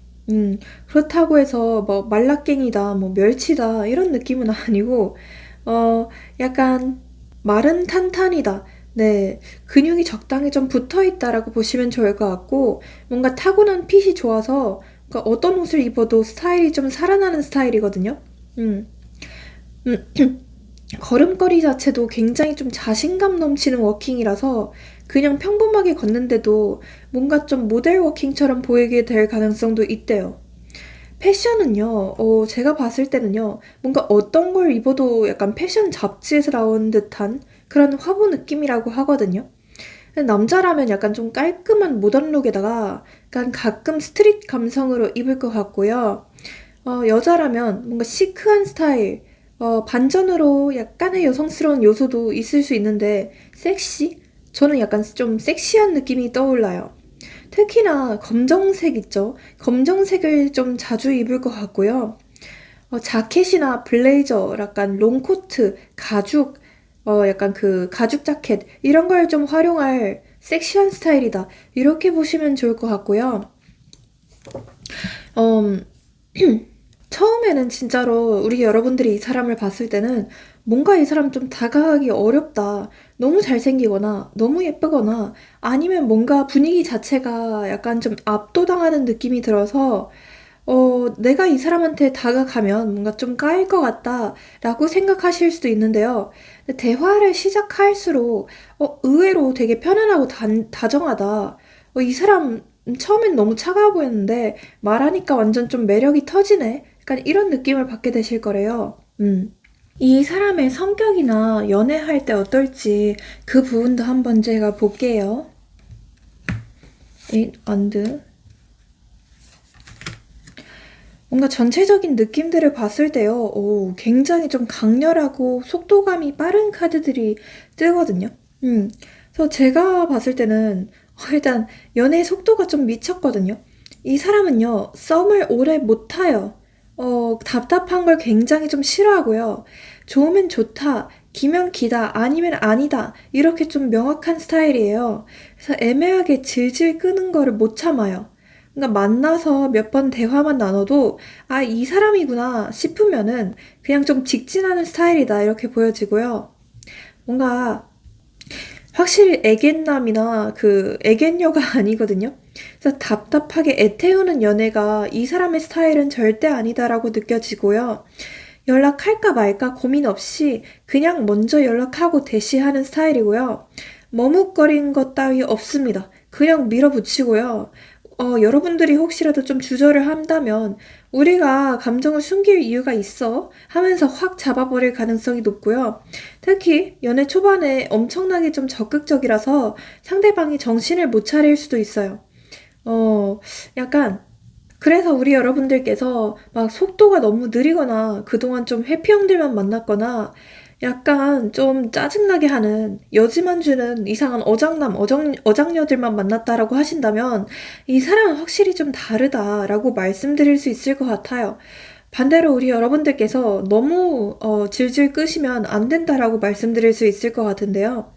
그렇다고 해서 뭐 말라깽이다, 뭐 멸치다 이런 느낌은 아니고 어, 약간 마른 탄탄이다. 네, 근육이 적당히 좀 붙어 있다라고 보시면 좋을 것 같고 뭔가 타고난 핏이 좋아서 그러니까 어떤 옷을 입어도 스타일이 좀 살아나는 스타일이거든요. 음, 음, 걸음걸이 자체도 굉장히 좀 자신감 넘치는 워킹이라서 그냥 평범하게 걷는데도 뭔가 좀 모델 워킹처럼 보이게 될 가능성도 있대요. 패션은요, 제가 봤을 때는요, 뭔가 어떤 걸 입어도 약간 패션 잡지에서 나온 듯한 그런 화보 느낌이라고 하거든요. 남자라면 약간 좀 깔끔한 모던룩에다가 약간 가끔 스트릿 감성으로 입을 것 같고요. 여자라면 뭔가 시크한 스타일, 반전으로 약간의 여성스러운 요소도 있을 수 있는데, 섹시? 저는 약간 좀 섹시한 느낌이 떠올라요. 특히나 검정색 있죠? 검정색을 좀 자주 입을 것 같고요. 자켓이나 블레이저, 약간 롱코트, 가죽, 약간 그 가죽 자켓, 이런 걸 좀 활용할 섹시한 스타일이다. 이렇게 보시면 좋을 것 같고요. 음, 처음에는 진짜로 우리 여러분들이 이 사람을 봤을 때는 뭔가 이 사람 좀 다가가기 어렵다. 너무 잘생기거나 너무 예쁘거나 아니면 뭔가 분위기 자체가 약간 좀 압도당하는 느낌이 들어서 내가 이 사람한테 다가가면 뭔가 좀 까일 것 같다라고 생각하실 수도 있는데요. 근데 대화를 시작할수록 의외로 되게 편안하고 다정하다. 이 사람 처음엔 너무 차가워 보였는데 말하니까 완전 좀 매력이 터지네. 약간 이런 느낌을 받게 되실 거래요. 이 사람의 성격이나 연애할 때 어떨지 그 부분도 한번 제가 볼게요. 언드. 뭔가 전체적인 느낌들을 봤을 때요, 굉장히 좀 강렬하고 속도감이 빠른 카드들이 뜨거든요. 그래서 제가 봤을 때는 일단 연애 속도가 좀 미쳤거든요. 이 사람은요, 썸을 오래 못 타요. 답답한 걸 굉장히 좀 싫어하고요. 좋으면 좋다, 기면 기다, 아니면 아니다. 이렇게 좀 명확한 스타일이에요. 그래서 애매하게 질질 끄는 거를 못 참아요. 그러니까 만나서 몇 번 대화만 나눠도 아, 이 사람이구나 싶으면은 그냥 좀 직진하는 스타일이다 이렇게 보여지고요. 뭔가 확실히 애견남이나 그 애견녀가 아니거든요. 그래서 답답하게 애태우는 연애가 이 사람의 스타일은 절대 아니다라고 느껴지고요. 연락할까 말까 고민 없이 그냥 먼저 연락하고 대시하는 스타일이고요. 머뭇거리는 것 따위 없습니다. 그냥 밀어붙이고요. 여러분들이 혹시라도 좀 주저를 한다면 우리가 감정을 숨길 이유가 있어 하면서 확 잡아버릴 가능성이 높고요. 특히 연애 초반에 엄청나게 좀 적극적이라서 상대방이 정신을 못 차릴 수도 있어요. 약간 그래서 우리 여러분들께서 막 속도가 너무 느리거나 그동안 좀 회피형들만 만났거나 약간 좀 짜증나게 하는 여지만 주는 이상한 어장녀들만 만났다라고 하신다면 이 사람은 확실히 좀 다르다라고 말씀드릴 수 있을 것 같아요. 반대로 우리 여러분들께서 너무 질질 끄시면 안 된다라고 말씀드릴 수 있을 것 같은데요.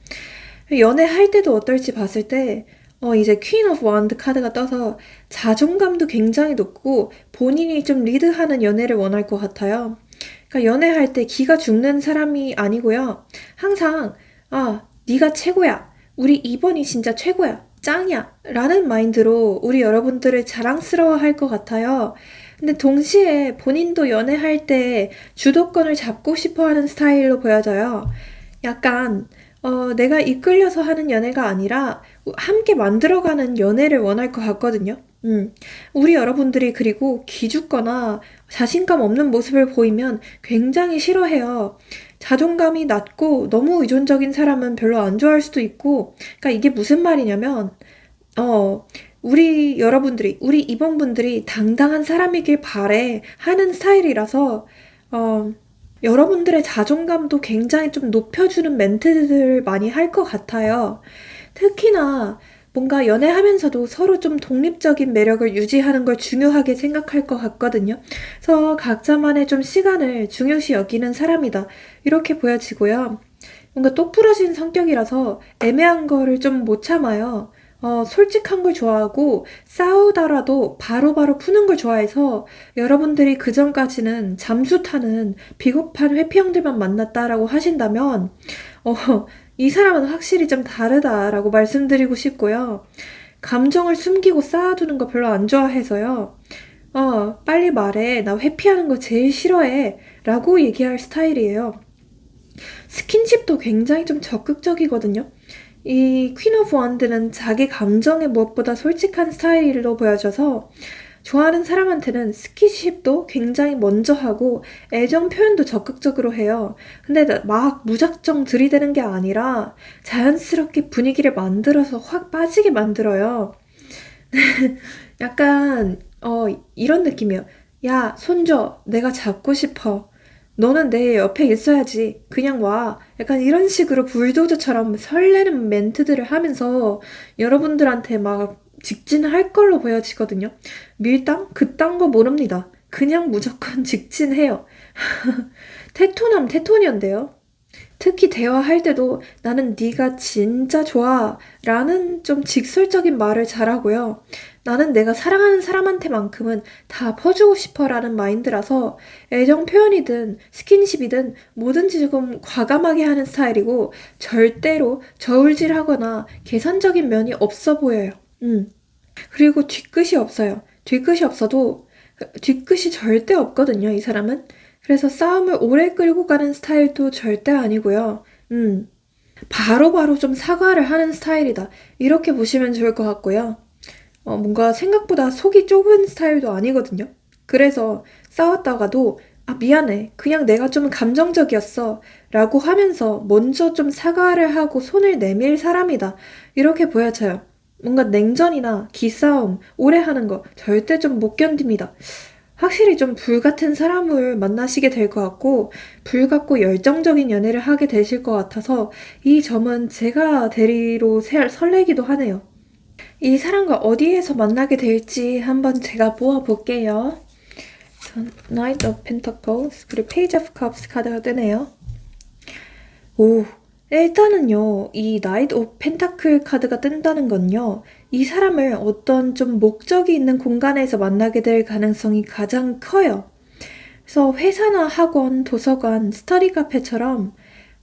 연애할 때도 어떨지 봤을 때 이제 퀸 오브 원드 카드가 떠서 자존감도 굉장히 높고 본인이 좀 리드하는 연애를 원할 것 같아요. 그러니까 연애할 때 기가 죽는 사람이 아니고요. 항상 네가 최고야. 우리 이번이 진짜 최고야. 짱이야. 라는 마인드로 우리 여러분들을 자랑스러워 할 것 같아요. 근데 동시에 본인도 연애할 때 주도권을 잡고 싶어 하는 스타일로 보여져요. 약간 내가 이끌려서 하는 연애가 아니라 함께 만들어가는 연애를 원할 것 같거든요. 우리 여러분들이 그리고 기죽거나 자신감 없는 모습을 보이면 굉장히 싫어해요. 자존감이 낮고 너무 의존적인 사람은 별로 안 좋아할 수도 있고, 그러니까 이게 무슨 말이냐면, 우리 여러분들이, 우리 이번분들이 당당한 사람이길 바래 하는 스타일이라서, 어, 여러분들의 자존감도 굉장히 좀 높여주는 멘트들 많이 할 것 같아요. 특히나 뭔가 연애하면서도 서로 좀 독립적인 매력을 유지하는 걸 중요하게 생각할 것 같거든요. 그래서 각자만의 좀 시간을 중요시 여기는 사람이다. 이렇게 보여지고요. 뭔가 똑부러진 성격이라서 애매한 거를 좀 못 참아요. 솔직한 걸 좋아하고 싸우더라도 바로바로 푸는 걸 좋아해서 여러분들이 그전까지는 잠수 타는 비겁한 회피형들만 만났다라고 하신다면 어, 이 사람은 확실히 좀 다르다라고 말씀드리고 싶고요. 감정을 숨기고 쌓아두는 거 별로 안 좋아해서요. 빨리 말해. 나 회피하는 거 제일 싫어해. 라고 얘기할 스타일이에요. 스킨십도 굉장히 좀 적극적이거든요. 이 퀸 오브 원드는 자기 감정에 무엇보다 솔직한 스타일로 보여져서 좋아하는 사람한테는 스킨십도 굉장히 먼저 하고 애정 표현도 적극적으로 해요. 근데 막 무작정 들이대는 게 아니라 자연스럽게 분위기를 만들어서 확 빠지게 만들어요. 약간 이런 느낌이에요. 야, 손줘. 내가 잡고 싶어. 너는 내 옆에 있어야지. 그냥 와. 약간 이런 식으로 불도저처럼 설레는 멘트들을 하면서 여러분들한테 막 직진할 걸로 보여지거든요. 밀당? 그딴 거 모릅니다. 그냥 무조건 직진해요. 테토남 테토니언데요. 특히 대화할 때도 나는 네가 진짜 좋아 라는 좀 직설적인 말을 잘하고요. 나는 내가 사랑하는 사람한테만큼은 다 퍼주고 싶어 라는 마인드라서 애정 표현이든 스킨십이든 뭐든지 조금 과감하게 하는 스타일이고 절대로 저울질하거나 계산적인 면이 없어 보여요. 그리고 뒤끝이 없어요. 뒤끝이 없어도 뒤끝이 절대 없거든요, 이 사람은. 그래서 싸움을 오래 끌고 가는 스타일도 절대 아니고요. 바로바로 좀 사과를 하는 스타일이다. 이렇게 보시면 좋을 것 같고요. 뭔가 생각보다 속이 좁은 스타일도 아니거든요. 그래서 싸웠다가도 미안해. 그냥 내가 좀 감정적이었어. 라고 하면서 먼저 좀 사과를 하고 손을 내밀 사람이다. 이렇게 보여져요. 뭔가 냉전이나 기싸움, 오래 하는 거 절대 좀 못 견딥니다. 확실히 좀 불같은 사람을 만나시게 될 것 같고 불같고 열정적인 연애를 하게 되실 것 같아서 이 점은 제가 대리로 설레기도 하네요. 이 사람과 어디에서 만나게 될지 한번 제가 모아볼게요. Knight of Pentacles 그리고 Page of Cups 카드가 뜨네요. 오, 일단은요, 이 나이트 오브 펜타클 카드가 뜬다는 건요, 이 사람을 어떤 좀 목적이 있는 공간에서 만나게 될 가능성이 가장 커요. 그래서 회사나 학원, 도서관, 스터디 카페처럼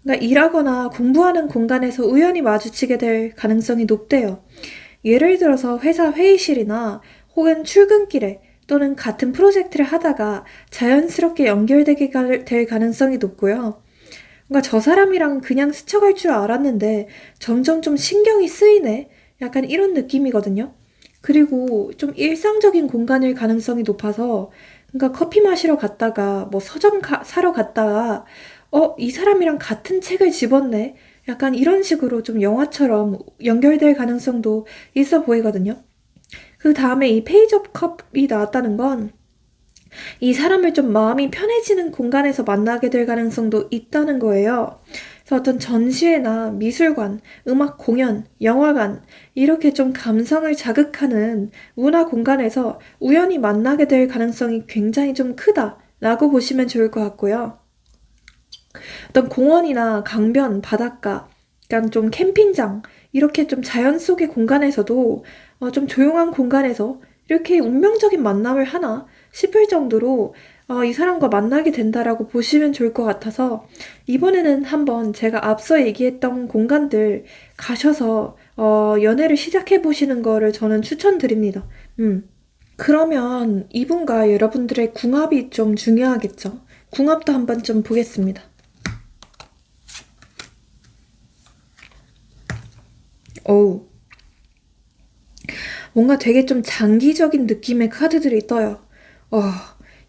그러니까 일하거나 공부하는 공간에서 우연히 마주치게 될 가능성이 높대요. 예를 들어서 회사 회의실이나 혹은 출근길에 또는 같은 프로젝트를 하다가 자연스럽게 연결되게 될 가능성이 높고요. 뭔가 저 사람이랑 그냥 스쳐갈 줄 알았는데 점점 좀 신경이 쓰이네. 약간 이런 느낌이거든요. 그리고 좀 일상적인 공간일 가능성이 높아서 그러니까 커피 마시러 갔다가 뭐 서점 사러 갔다가 이 사람이랑 같은 책을 집었네. 약간 이런 식으로 좀 영화처럼 연결될 가능성도 있어 보이거든요. 그 다음에 이 페이지 오브 컵이 나왔다는 건 이 사람을 좀 마음이 편해지는 공간에서 만나게 될 가능성도 있다는 거예요. 그래서 어떤 전시회나 미술관, 음악 공연, 영화관 이렇게 좀 감성을 자극하는 문화 공간에서 우연히 만나게 될 가능성이 굉장히 좀 크다라고 보시면 좋을 것 같고요. 어떤 공원이나 강변, 바닷가, 약간 좀 캠핑장 이렇게 좀 자연 속의 공간에서도 좀 조용한 공간에서 이렇게 운명적인 만남을 하나 싶을 정도로 이 사람과 만나게 된다라고 보시면 좋을 것 같아서 이번에는 한번 제가 앞서 얘기했던 공간들 가셔서 연애를 시작해 보시는 거를 저는 추천드립니다. 그러면 이분과 여러분들의 궁합이 좀 중요하겠죠? 궁합도 한번 좀 보겠습니다. 어우, 뭔가 되게 좀 장기적인 느낌의 카드들이 떠요. 어,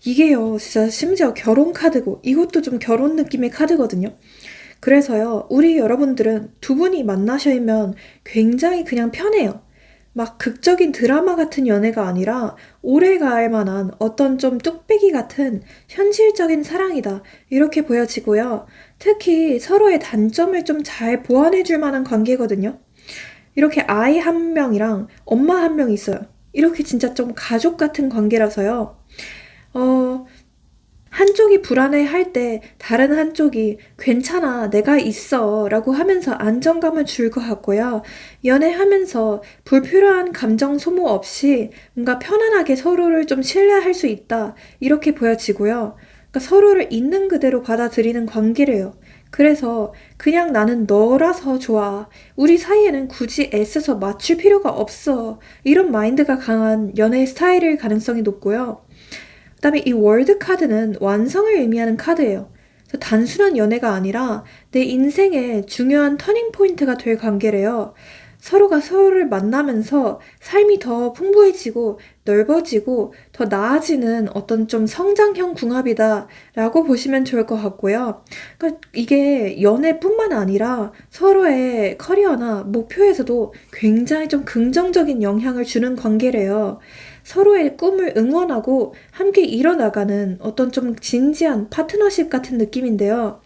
이게요, 진짜 심지어 결혼 카드고, 이것도 좀 결혼 느낌의 카드거든요. 그래서요, 우리 여러분들은 두 분이 만나시면 굉장히 그냥 편해요. 막 극적인 드라마 같은 연애가 아니라 오래 갈 만한 어떤 좀 뚝배기 같은 현실적인 사랑이다. 이렇게 보여지고요. 특히 서로의 단점을 좀 잘 보완해 줄 만한 관계거든요. 이렇게 아이 한 명이랑 엄마 한 명 있어요. 이렇게 진짜 좀 가족 같은 관계라서요. 어, 한쪽이 불안해할 때 다른 한쪽이 괜찮아, 내가 있어 라고 하면서 안정감을 줄 것 같고요. 연애하면서 불필요한 감정 소모 없이 뭔가 편안하게 서로를 좀 신뢰할 수 있다, 이렇게 보여지고요. 그러니까 서로를 있는 그대로 받아들이는 관계래요. 그래서 그냥 나는 너라서 좋아, 우리 사이에는 굳이 애써서 맞출 필요가 없어, 이런 마인드가 강한 연애 스타일일 가능성이 높고요. 그다음에 이 월드 카드는 완성을 의미하는 카드예요. 그래서 단순한 연애가 아니라 내 인생의 중요한 터닝 포인트가 될 관계래요. 서로가 서로를 만나면서 삶이 더 풍부해지고 넓어지고 더 나아지는 어떤 좀 성장형 궁합이다라고 보시면 좋을 것 같고요. 그러니까 이게 연애뿐만 아니라 서로의 커리어나 목표에서도 굉장히 좀 긍정적인 영향을 주는 관계래요. 서로의 꿈을 응원하고 함께 이뤄나가는 어떤 좀 진지한 파트너십 같은 느낌인데요.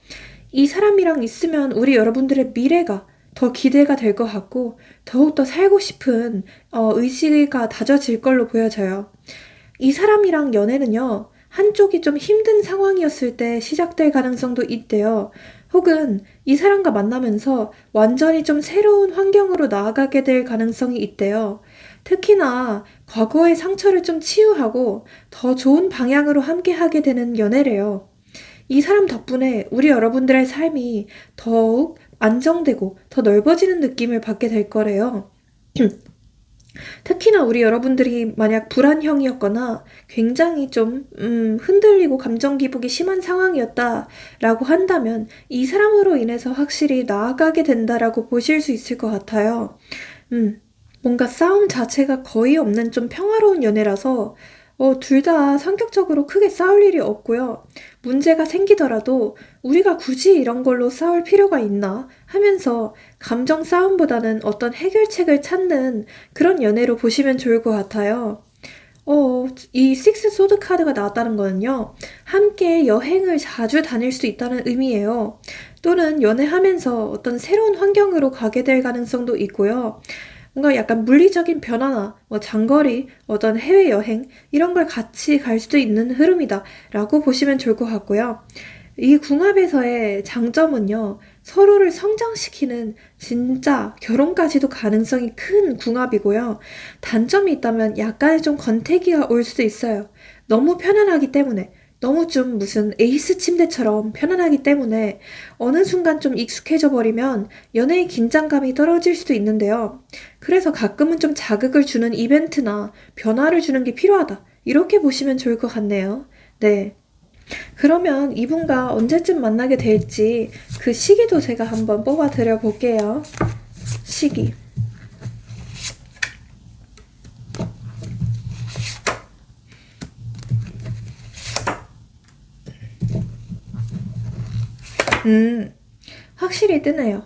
이 사람이랑 있으면 우리 여러분들의 미래가 더 기대가 될 것 같고 더욱더 살고 싶은 의지가 다져질 걸로 보여져요. 이 사람이랑 연애는요, 한쪽이 좀 힘든 상황이었을 때 시작될 가능성도 있대요. 혹은 이 사람과 만나면서 완전히 좀 새로운 환경으로 나아가게 될 가능성이 있대요. 특히나 과거의 상처를 좀 치유하고 더 좋은 방향으로 함께 하게 되는 연애래요. 이 사람 덕분에 우리 여러분들의 삶이 더욱 안정되고 더 넓어지는 느낌을 받게 될 거래요. 특히나 우리 여러분들이 만약 불안형이었거나 굉장히 좀 흔들리고 감정 기복이 심한 상황이었다라고 한다면 이 사람으로 인해서 확실히 나아가게 된다라고 보실 수 있을 것 같아요. 뭔가 싸움 자체가 거의 없는 좀 평화로운 연애라서 둘 다 성격적으로 크게 싸울 일이 없고요. 문제가 생기더라도 우리가 굳이 이런 걸로 싸울 필요가 있나 하면서 감정 싸움보다는 어떤 해결책을 찾는 그런 연애로 보시면 좋을 것 같아요. 이 식스 소드 카드가 나왔다는 거는요, 함께 여행을 자주 다닐 수 있다는 의미예요. 또는 연애하면서 어떤 새로운 환경으로 가게 될 가능성도 있고요. 뭔가 약간 물리적인 변화나 장거리, 어떤 해외여행 이런 걸 같이 갈 수도 있는 흐름이다 라고 보시면 좋을 것 같고요. 이 궁합에서의 장점은요, 서로를 성장시키는 진짜 결혼까지도 가능성이 큰 궁합이고요. 단점이 있다면 약간의 좀 권태기가 올 수도 있어요. 너무 편안하기 때문에. 너무 좀 무슨 에이스 침대처럼 편안하기 때문에 어느 순간 좀 익숙해져 버리면 연애의 긴장감이 떨어질 수도 있는데요. 그래서 가끔은 좀 자극을 주는 이벤트나 변화를 주는 게 필요하다, 이렇게 보시면 좋을 것 같네요. 네. 그러면 이분과 언제쯤 만나게 될지 그 시기도 제가 한번 뽑아 드려 볼게요. 시기. 확실히 뜨네요.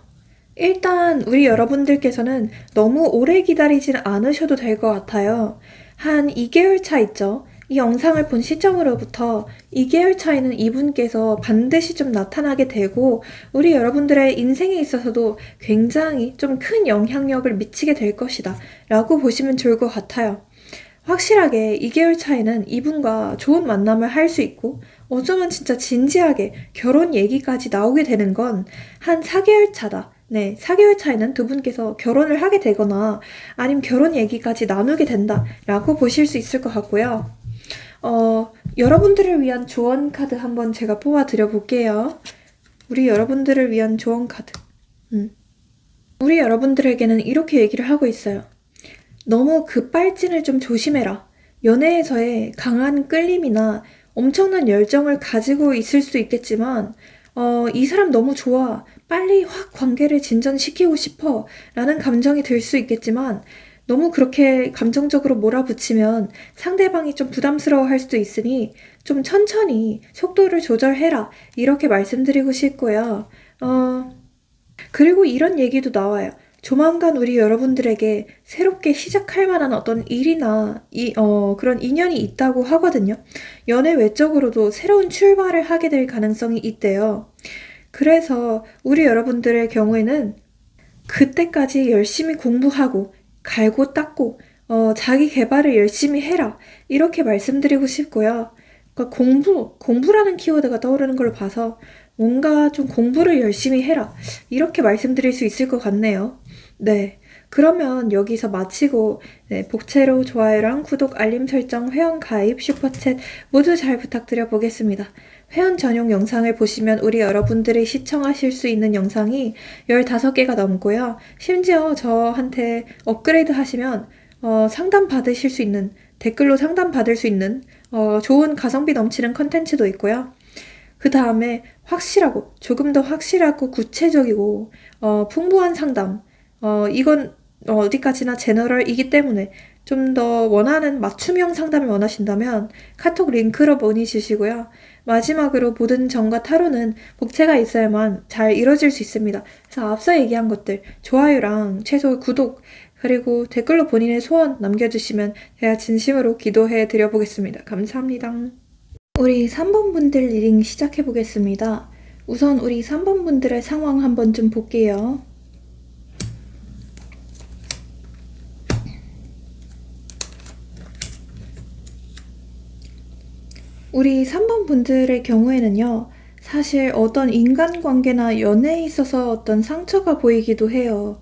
일단 우리 여러분들께서는 너무 오래 기다리진 않으셔도 될 것 같아요. 한 2개월 차 있죠? 이 영상을 본 시점으로부터 2개월 차에는 이분께서 반드시 좀 나타나게 되고 우리 여러분들의 인생에 있어서도 굉장히 좀 큰 영향력을 미치게 될 것이다 라고 보시면 좋을 것 같아요. 확실하게 2개월 차에는 이분과 좋은 만남을 할 수 있고 어쩌면 진짜 진지하게 결혼 얘기까지 나오게 되는 건 한 4개월 차다. 네, 4개월 차에는 두 분께서 결혼을 하게 되거나 아니면 결혼 얘기까지 나누게 된다라고 보실 수 있을 것 같고요. 여러분들을 위한 조언 카드 한번 제가 뽑아 드려 볼게요. 우리 여러분들을 위한 조언 카드. 우리 여러분들에게는 이렇게 얘기를 하고 있어요. 너무 급발진을 좀 조심해라. 연애에서의 강한 끌림이나 엄청난 열정을 가지고 있을 수도 있겠지만, 이 사람 너무 좋아, 빨리 확 관계를 진전시키고 싶어 라는 감정이 들 수 있겠지만, 너무 그렇게 감정적으로 몰아붙이면 상대방이 좀 부담스러워 할 수도 있으니 좀 천천히 속도를 조절해라, 이렇게 말씀드리고 싶고요. 그리고 이런 얘기도 나와요. 조만간 우리 여러분들에게 새롭게 시작할 만한 어떤 일이나 그런 인연이 있다고 하거든요. 연애 외적으로도 새로운 출발을 하게 될 가능성이 있대요. 그래서 우리 여러분들의 경우에는 그때까지 열심히 공부하고 갈고 닦고 자기 개발을 열심히 해라, 이렇게 말씀드리고 싶고요. 그러니까 공부라는 키워드가 떠오르는 걸로 봐서 뭔가 좀 공부를 열심히 해라. 이렇게 말씀드릴 수 있을 것 같네요. 네. 그러면 여기서 마치고 네, 복채로 좋아요랑 구독, 알림 설정, 회원 가입, 슈퍼챗 모두 잘 부탁드려 보겠습니다. 회원 전용 영상을 보시면 우리 여러분들이 시청하실 수 있는 영상이 15개가 넘고요. 심지어 저한테 업그레이드 하시면 상담 받으실 수 있는, 댓글로 상담 받을 수 있는 좋은 가성비 넘치는 컨텐츠도 있고요. 그 다음에 확실하고 조금 더 확실하고 구체적이고 풍부한 상담, 이건 어디까지나 제너럴이기 때문에 좀 더 원하는 맞춤형 상담을 원하신다면 카톡 링크로 문의 주시고요. 마지막으로 모든 정과 타로는 복채가 있어야만 잘 이루어질 수 있습니다. 그래서 앞서 얘기한 것들 좋아요랑 최소 구독 그리고 댓글로 본인의 소원 남겨주시면 제가 진심으로 기도해 드려보겠습니다. 감사합니다. 우리 3번 분들 리딩 시작해 보겠습니다. 우선 우리 3번 분들의 상황 한번 좀 볼게요. 우리 3번 분들의 경우에는요, 사실 어떤 인간관계나 연애에 있어서 어떤 상처가 보이기도 해요.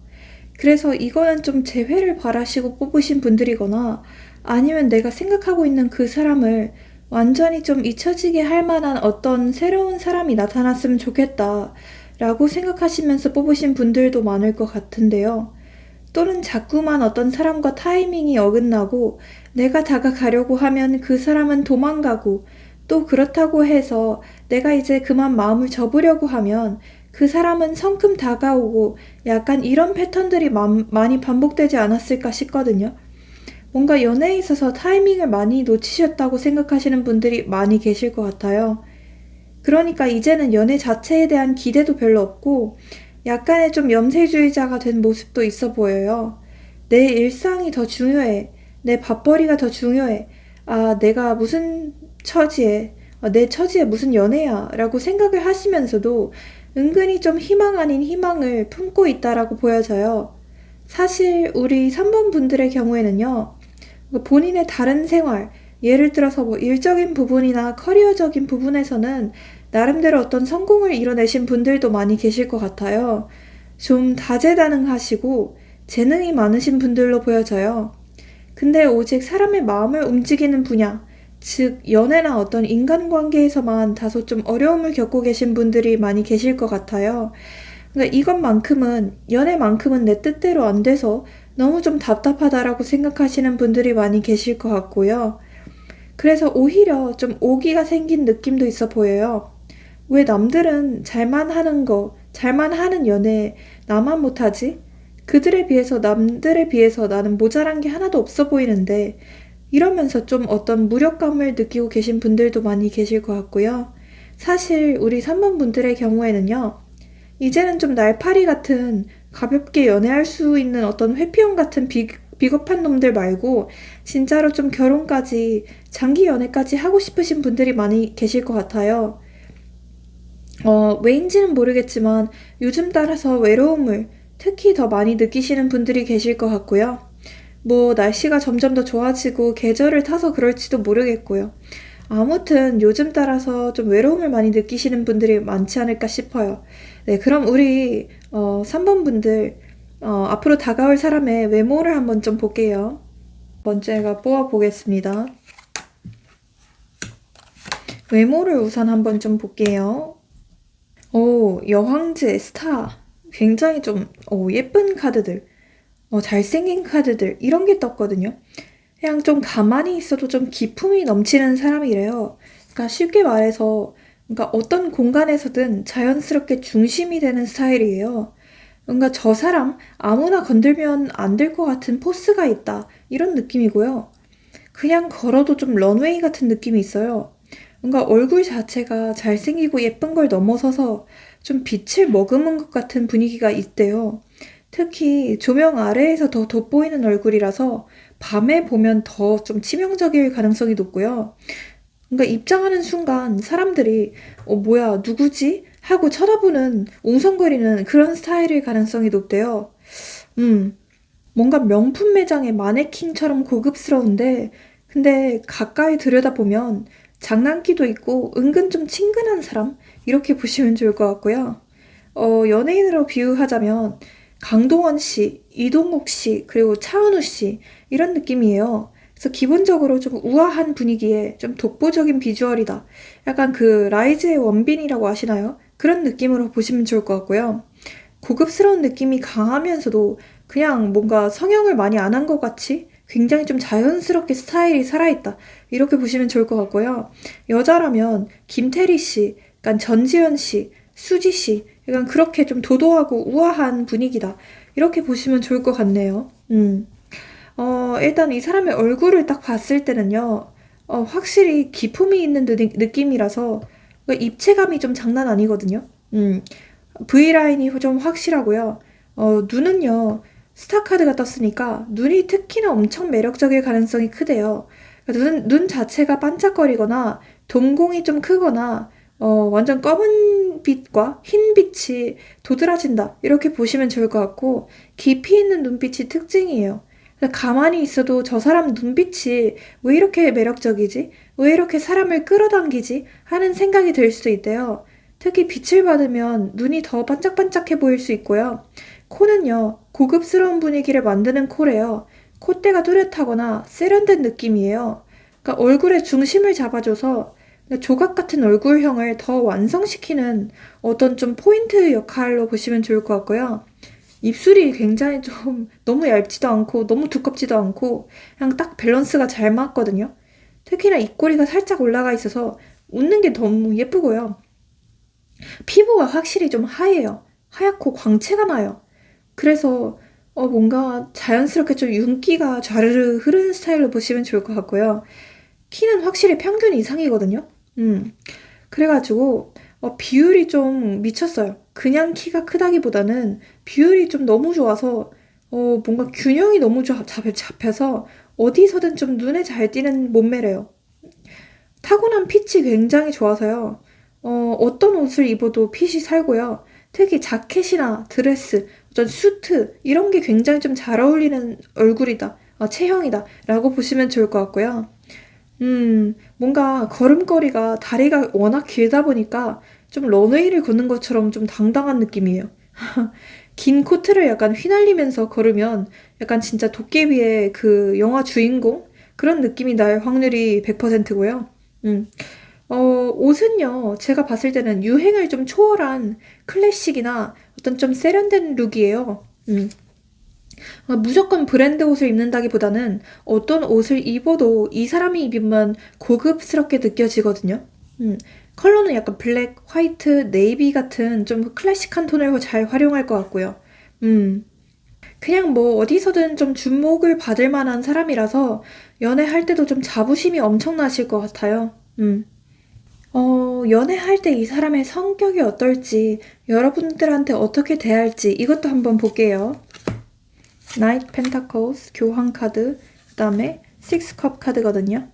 그래서 이거는 좀 재회를 바라시고 뽑으신 분들이거나 아니면 내가 생각하고 있는 그 사람을 완전히 좀 잊혀지게 할 만한 어떤 새로운 사람이 나타났으면 좋겠다 라고 생각하시면서 뽑으신 분들도 많을 것 같은데요. 또는 자꾸만 어떤 사람과 타이밍이 어긋나고 내가 다가가려고 하면 그 사람은 도망가고 또 그렇다고 해서 내가 이제 그만 마음을 접으려고 하면 그 사람은 성큼 다가오고 약간 이런 패턴들이 많이 반복되지 않았을까 싶거든요. 뭔가 연애에 있어서 타이밍을 많이 놓치셨다고 생각하시는 분들이 많이 계실 것 같아요. 그러니까 이제는 연애 자체에 대한 기대도 별로 없고 약간의 좀 염세주의자가 된 모습도 있어 보여요. 내 일상이 더 중요해. 내 밥벌이가 더 중요해. 아, 내가 무슨 처지에, 내 처지에 무슨 연애야 라고 생각을 하시면서도 은근히 좀 희망 아닌 희망을 품고 있다라고 보여져요. 사실 우리 3번 분들의 경우에는요. 본인의 다른 생활, 예를 들어서 뭐 일적인 부분이나 커리어적인 부분에서는 나름대로 어떤 성공을 이뤄내신 분들도 많이 계실 것 같아요. 좀 다재다능하시고 재능이 많으신 분들로 보여져요. 근데 오직 사람의 마음을 움직이는 분야, 즉 연애나 어떤 인간관계에서만 다소 좀 어려움을 겪고 계신 분들이 많이 계실 것 같아요. 그러니까 이것만큼은 연애만큼은 내 뜻대로 안 돼서 너무 좀 답답하다라고 생각하시는 분들이 많이 계실 것 같고요. 그래서 오히려 좀 오기가 생긴 느낌도 있어 보여요. 왜 남들은 잘만 하는 거, 잘만 하는 연애 나만 못하지? 남들에 비해서 나는 모자란 게 하나도 없어 보이는데 이러면서 좀 어떤 무력감을 느끼고 계신 분들도 많이 계실 것 같고요. 사실 우리 3번 분들의 경우에는요. 이제는 좀 날파리 같은 가볍게 연애할 수 있는 어떤 회피형 같은 비겁한 놈들 말고 진짜로 좀 결혼까지 장기 연애까지 하고 싶으신 분들이 많이 계실 것 같아요. 왜인지는 모르겠지만 요즘 따라서 외로움을 특히 더 많이 느끼시는 분들이 계실 것 같고요. 뭐 날씨가 점점 더 좋아지고 계절을 타서 그럴지도 모르겠고요. 아무튼 요즘 따라서 좀 외로움을 많이 느끼시는 분들이 많지 않을까 싶어요. 네, 그럼 우리 3번 분들 앞으로 다가올 사람의 외모를 한번 좀 볼게요. 먼저 제가 뽑아보겠습니다. 외모를 우선 한번 좀 볼게요. 오, 여황제, 스타. 굉장히 좀 예쁜 카드들, 잘생긴 카드들 이런 게 떴거든요. 그냥 좀 가만히 있어도 좀 기품이 넘치는 사람이래요. 그러니까 쉽게 말해서 그러니까 어떤 공간에서든 자연스럽게 중심이 되는 스타일이에요. 뭔가 저 사람 아무나 건들면 안 될 것 같은 포스가 있다. 이런 느낌이고요. 그냥 걸어도 좀 런웨이 같은 느낌이 있어요. 뭔가 얼굴 자체가 잘생기고 예쁜 걸 넘어서서 좀 빛을 머금은 것 같은 분위기가 있대요. 특히 조명 아래에서 더 돋보이는 얼굴이라서 밤에 보면 더 좀 치명적일 가능성이 높고요. 그러니까 입장하는 순간 사람들이 뭐야 누구지? 하고 쳐다보는 웅성거리는 그런 스타일일 가능성이 높대요. 뭔가 명품 매장의 마네킹처럼 고급스러운데 근데 가까이 들여다보면 장난기도 있고 은근 좀 친근한 사람? 이렇게 보시면 좋을 것 같고요. 연예인으로 비유하자면 강동원 씨, 이동욱 씨, 그리고 차은우 씨 이런 느낌이에요. 그래서 기본적으로 좀 우아한 분위기에 좀 독보적인 비주얼이다. 약간 그 라이즈의 원빈이라고 아시나요? 그런 느낌으로 보시면 좋을 것 같고요. 고급스러운 느낌이 강하면서도 그냥 뭔가 성형을 많이 안 한 것 같이 굉장히 좀 자연스럽게 스타일이 살아있다. 이렇게 보시면 좋을 것 같고요. 여자라면 김태리 씨, 약간 전지현 씨, 수지 씨, 약간 그렇게 좀 도도하고 우아한 분위기다. 이렇게 보시면 좋을 것 같네요. 일단 이 사람의 얼굴을 딱 봤을 때는요, 확실히 기품이 있는 느낌이라서 그 입체감이 좀 장난 아니거든요. V라인이 좀 확실하고요. 눈은요, 스타카드가 떴으니까 눈이 특히나 엄청 매력적일 가능성이 크대요. 그러니까 눈 자체가 반짝거리거나 동공이 좀 크거나 완전 검은 빛과 흰 빛이 도드라진다. 이렇게 보시면 좋을 것 같고 깊이 있는 눈빛이 특징이에요. 가만히 있어도 저 사람 눈빛이 왜 이렇게 매력적이지? 왜 이렇게 사람을 끌어당기지? 하는 생각이 들 수도 있대요. 특히 빛을 받으면 눈이 더 반짝반짝해 보일 수 있고요. 코는요, 고급스러운 분위기를 만드는 코래요. 콧대가 뚜렷하거나 세련된 느낌이에요. 그러니까 얼굴의 중심을 잡아줘서 조각 같은 얼굴형을 더 완성시키는 어떤 좀 포인트 역할로 보시면 좋을 것 같고요. 입술이 굉장히 좀 너무 얇지도 않고 너무 두껍지도 않고 그냥 딱 밸런스가 잘 맞거든요. 특히나 입꼬리가 살짝 올라가 있어서 웃는 게 너무 예쁘고요. 피부가 확실히 좀 하얘요. 하얗고 광채가 나요. 그래서 뭔가 자연스럽게 좀 윤기가 좌르르 흐르는 스타일로 보시면 좋을 것 같고요. 키는 확실히 평균 이상이거든요. 그래가지고 비율이 좀 미쳤어요. 그냥 키가 크다기보다는 비율이 좀 너무 좋아서 뭔가 균형이 너무 잡혀서 어디서든 좀 눈에 잘 띄는 몸매래요. 타고난 핏이 굉장히 좋아서요. 어떤 옷을 입어도 핏이 살고요. 특히 자켓이나 드레스, 어떤 수트 이런 게 굉장히 좀 잘 어울리는 얼굴이다. 체형이다. 라고 보시면 좋을 것 같고요. 뭔가 걸음걸이가 다리가 워낙 길다 보니까 좀 런웨이를 걷는 것처럼 좀 당당한 느낌이에요. 긴 코트를 약간 휘날리면서 걸으면 약간 진짜 도깨비의 그 영화 주인공? 그런 느낌이 날 확률이 100%고요. 음. 옷은요, 제가 봤을 때는 유행을 좀 초월한 클래식이나 어떤 좀 세련된 룩이에요. 무조건 브랜드 옷을 입는다기보다는 어떤 옷을 입어도 이 사람이 입으면 고급스럽게 느껴지거든요. 음, 컬러는 약간 블랙, 화이트, 네이비 같은 좀 클래식한 톤을 잘 활용할 것 같고요. 음, 그냥 뭐 어디서든 좀 주목을 받을 만한 사람이라서 연애할 때도 좀 자부심이 엄청나실 것 같아요. 연애할 때 이 사람의 성격이 어떨지, 여러분들한테 어떻게 대할지 이것도 한번 볼게요. 나이트 펜타클스 교황 카드, 그다음에 식스 컵 카드거든요.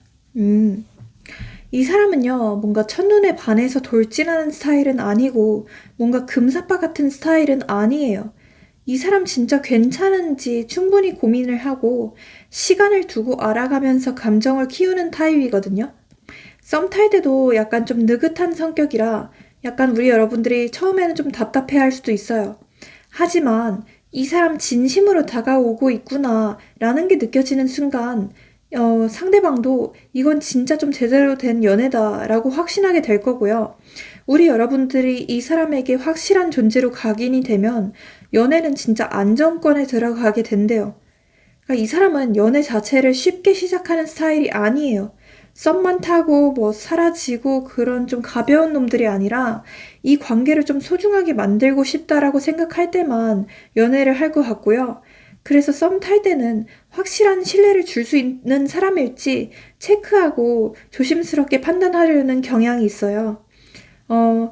이 사람은요, 뭔가 첫눈에 반해서 돌진하는 스타일은 아니고, 뭔가 금사빠 같은 스타일은 아니에요. 이 사람 진짜 괜찮은지 충분히 고민을 하고, 시간을 두고 알아가면서 감정을 키우는 타입이거든요. 썸 탈 때도 약간 좀 느긋한 성격이라, 약간 우리 여러분들이 처음에는 좀 답답해 할 수도 있어요. 하지만, 이 사람 진심으로 다가오고 있구나, 라는 게 느껴지는 순간, 상대방도 이건 진짜 좀 제대로 된 연애다라고 확신하게 될 거고요. 우리 여러분들이 이 사람에게 확실한 존재로 각인이 되면 연애는 진짜 안정권에 들어가게 된대요. 그러니까 이 사람은 연애 자체를 쉽게 시작하는 스타일이 아니에요. 썸만 타고 뭐 사라지고 그런 좀 가벼운 놈들이 아니라 이 관계를 좀 소중하게 만들고 싶다라고 생각할 때만 연애를 할 것 같고요. 그래서 썸 탈 때는 확실한 신뢰를 줄 수 있는 사람일지 체크하고 조심스럽게 판단하려는 경향이 있어요. 어,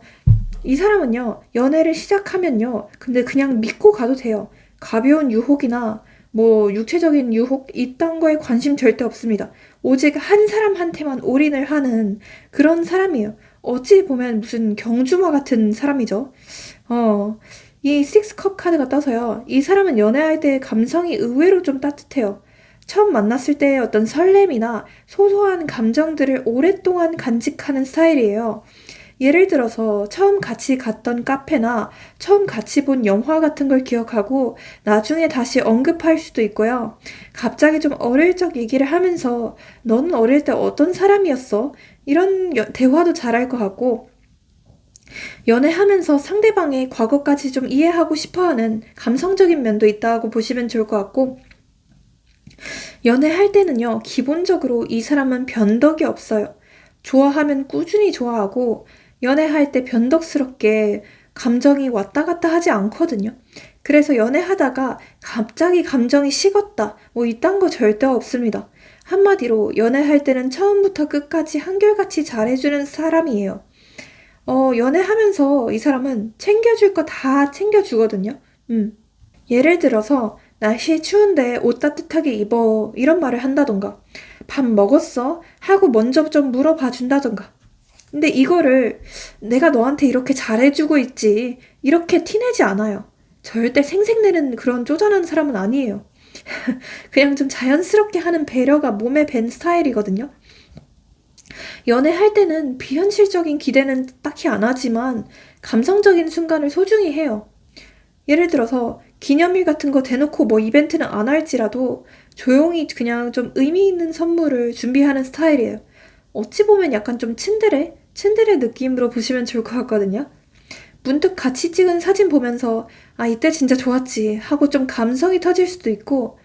이 사람은요, 연애를 시작하면요, 근데 그냥 믿고 가도 돼요. 가벼운 유혹이나 뭐 육체적인 유혹 이딴 거에 관심 절대 없습니다. 오직 한 사람한테만 올인을 하는 그런 사람이에요. 어찌 보면 무슨 경주마 같은 사람이죠. 이 식스컵 카드가 떠서요. 이 사람은 연애할 때 감성이 의외로 좀 따뜻해요. 처음 만났을 때의 어떤 설렘이나 소소한 감정들을 오랫동안 간직하는 스타일이에요. 예를 들어서 처음 같이 갔던 카페나 처음 같이 본 영화 같은 걸 기억하고 나중에 다시 언급할 수도 있고요. 갑자기 좀 어릴 적 얘기를 하면서 너는 어릴 때 어떤 사람이었어? 이런 대화도 잘할 것 같고, 연애하면서 상대방의 과거까지 좀 이해하고 싶어하는 감성적인 면도 있다고 보시면 좋을 것 같고, 연애할 때는요, 기본적으로 이 사람은 변덕이 없어요. 좋아하면 꾸준히 좋아하고, 연애할 때 변덕스럽게 감정이 왔다 갔다 하지 않거든요. 그래서 연애하다가 갑자기 감정이 식었다, 뭐 이딴 거 절대 없습니다. 한마디로 연애할 때는 처음부터 끝까지 한결같이 잘해주는 사람이에요. 연애하면서 이 사람은 챙겨줄 거 다 챙겨주거든요. 예를 들어서 날씨 추운데 옷 따뜻하게 입어 이런 말을 한다던가 밥 먹었어? 하고 먼저 좀 물어봐 준다던가. 근데 이거를 내가 너한테 이렇게 잘해주고 있지 이렇게 티내지 않아요. 절대 생색내는 그런 쪼잔한 사람은 아니에요. 그냥 좀 자연스럽게 하는 배려가 몸에 밴 스타일이거든요. 연애할 때는 비현실적인 기대는 딱히 안 하지만 감성적인 순간을 소중히 해요. 예를 들어서 기념일 같은 거 대놓고 뭐 이벤트는 안 할지라도 조용히 그냥 좀 의미 있는 선물을 준비하는 스타일이에요. 어찌 보면 약간 좀 츤데레 느낌으로 보시면 좋을 것 같거든요. 문득 같이 찍은 사진 보면서 아, 이때 진짜 좋았지 하고 좀 감성이 터질 수도 있고,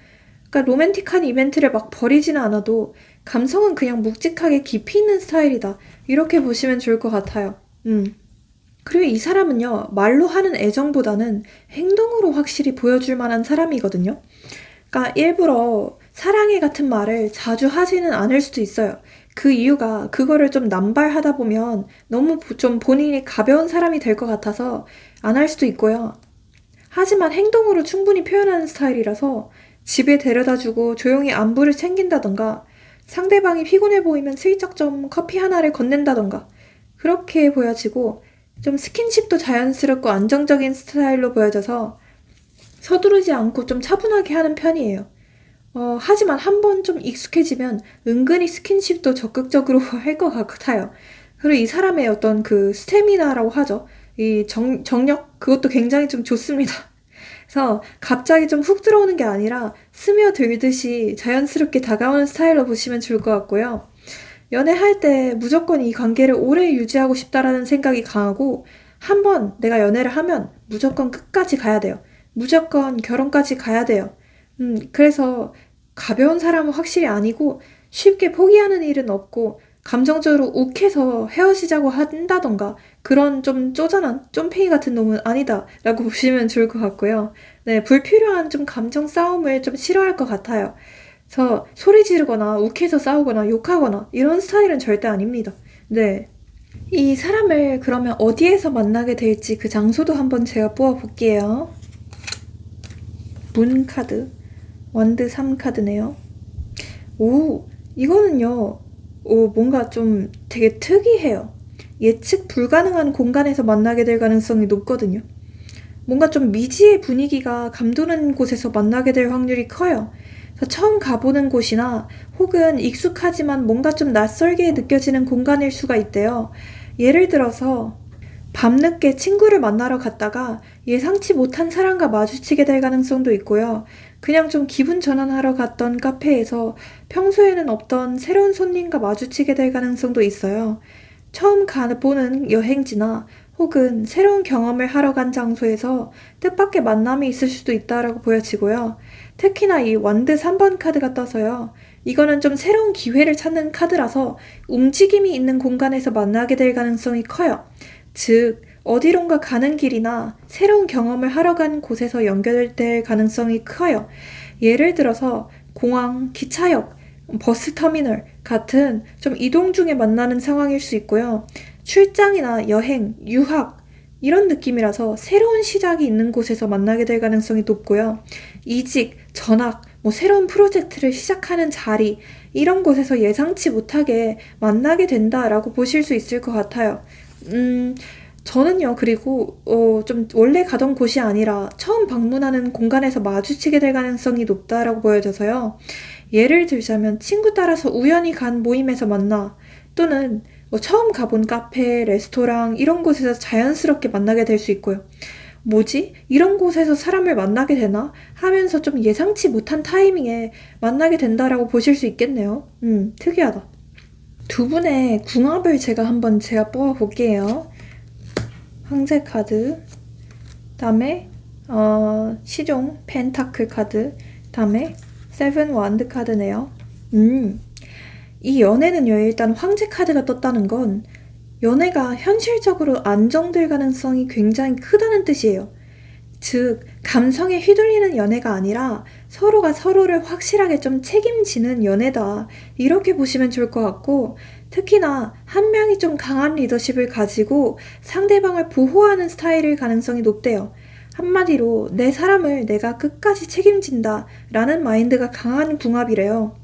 그러니까 로맨틱한 이벤트를 막 버리지는 않아도 감성은 그냥 묵직하게 깊이 있는 스타일이다. 이렇게 보시면 좋을 것 같아요. 그리고 이 사람은요, 말로 하는 애정보다는 행동으로 확실히 보여줄 만한 사람이거든요. 그러니까 일부러 사랑해 같은 말을 자주 하지는 않을 수도 있어요. 그 이유가 그거를 좀 남발하다 보면 너무 좀 본인이 가벼운 사람이 될 것 같아서 안 할 수도 있고요. 하지만 행동으로 충분히 표현하는 스타일이라서 집에 데려다주고 조용히 안부를 챙긴다던가 상대방이 피곤해 보이면 슬쩍 좀 커피 하나를 건넨다던가 그렇게 보여지고 좀 스킨십도 자연스럽고 안정적인 스타일로 보여져서 서두르지 않고 좀 차분하게 하는 편이에요. 하지만 한번 좀 익숙해지면 은근히 스킨십도 적극적으로 할 것 같아요. 그리고 이 사람의 어떤 그 스태미나라고 하죠. 이 정력, 그것도 굉장히 좀 좋습니다. 그래서 갑자기 좀 훅 들어오는 게 아니라 스며들듯이 자연스럽게 다가오는 스타일로 보시면 좋을 것 같고요. 연애할 때 무조건 이 관계를 오래 유지하고 싶다라는 생각이 강하고, 한 번 내가 연애를 하면 무조건 끝까지 가야 돼요. 무조건 결혼까지 가야 돼요. 그래서 가벼운 사람은 확실히 아니고 쉽게 포기하는 일은 없고 감정적으로 욱해서 헤어지자고 한다던가 그런 좀 쪼잔한 쫌팽이 같은 놈은 아니다라고 보시면 좋을 것 같고요. 네, 불필요한 좀 감정 싸움을 좀 싫어할 것 같아요. 그래서 소리 지르거나 욱해서 싸우거나 욕하거나 이런 스타일은 절대 아닙니다. 네. 이 사람을 그러면 어디에서 만나게 될지 그 장소도 한번 제가 뽑아볼게요. 문 카드. 완드 3카드네요. 오, 이거는요, 뭔가 좀 되게 특이해요. 예측 불가능한 공간에서 만나게 될 가능성이 높거든요. 뭔가 좀 미지의 분위기가 감도는 곳에서 만나게 될 확률이 커요. 그래서 처음 가보는 곳이나 혹은 익숙하지만 뭔가 좀 낯설게 느껴지는 공간일 수가 있대요. 예를 들어서 밤늦게 친구를 만나러 갔다가 예상치 못한 사람과 마주치게 될 가능성도 있고요. 그냥 좀 기분 전환하러 갔던 카페에서 평소에는 없던 새로운 손님과 마주치게 될 가능성도 있어요. 처음 가보는 여행지나 혹은 새로운 경험을 하러 간 장소에서 뜻밖의 만남이 있을 수도 있다라고 보여지고요. 특히나 이 완드 3번 카드가 떠서요. 이거는 좀 새로운 기회를 찾는 카드라서 움직임이 있는 공간에서 만나게 될 가능성이 커요. 즉, 어디론가 가는 길이나 새로운 경험을 하러 간 곳에서 연결될 가능성이 커요. 예를 들어서 공항, 기차역, 버스터미널 같은 좀 이동 중에 만나는 상황일 수 있고요. 출장이나 여행, 유학 이런 느낌이라서 새로운 시작이 있는 곳에서 만나게 될 가능성이 높고요. 이직, 전학, 뭐 새로운 프로젝트를 시작하는 자리 이런 곳에서 예상치 못하게 만나게 된다라고 보실 수 있을 것 같아요. 저는요, 그리고, 좀 원래 가던 곳이 아니라 처음 방문하는 공간에서 마주치게 될 가능성이 높다라고 보여져서요. 예를 들자면 친구 따라서 우연히 간 모임에서 만나, 또는 뭐 처음 가본 카페, 레스토랑 이런 곳에서 자연스럽게 만나게 될 수 있고요. 뭐지? 이런 곳에서 사람을 만나게 되나? 하면서 좀 예상치 못한 타이밍에 만나게 된다라고 보실 수 있겠네요. 특이하다. 두 분의 궁합을 제가 뽑아볼게요. 황제 카드, 다음에 시종 펜타클 카드, 다음에 세븐 완드 카드네요. 이 연애는요, 일단 황제 카드가 떴다는 건 연애가 현실적으로 안정될 가능성이 굉장히 크다는 뜻이에요. 즉, 감성에 휘둘리는 연애가 아니라 서로가 서로를 확실하게 좀 책임지는 연애다. 이렇게 보시면 좋을 것 같고, 특히나 한 명이 좀 강한 리더십을 가지고 상대방을 보호하는 스타일일 가능성이 높대요. 한마디로 내 사람을 내가 끝까지 책임진다 라는 마인드가 강한 궁합이래요.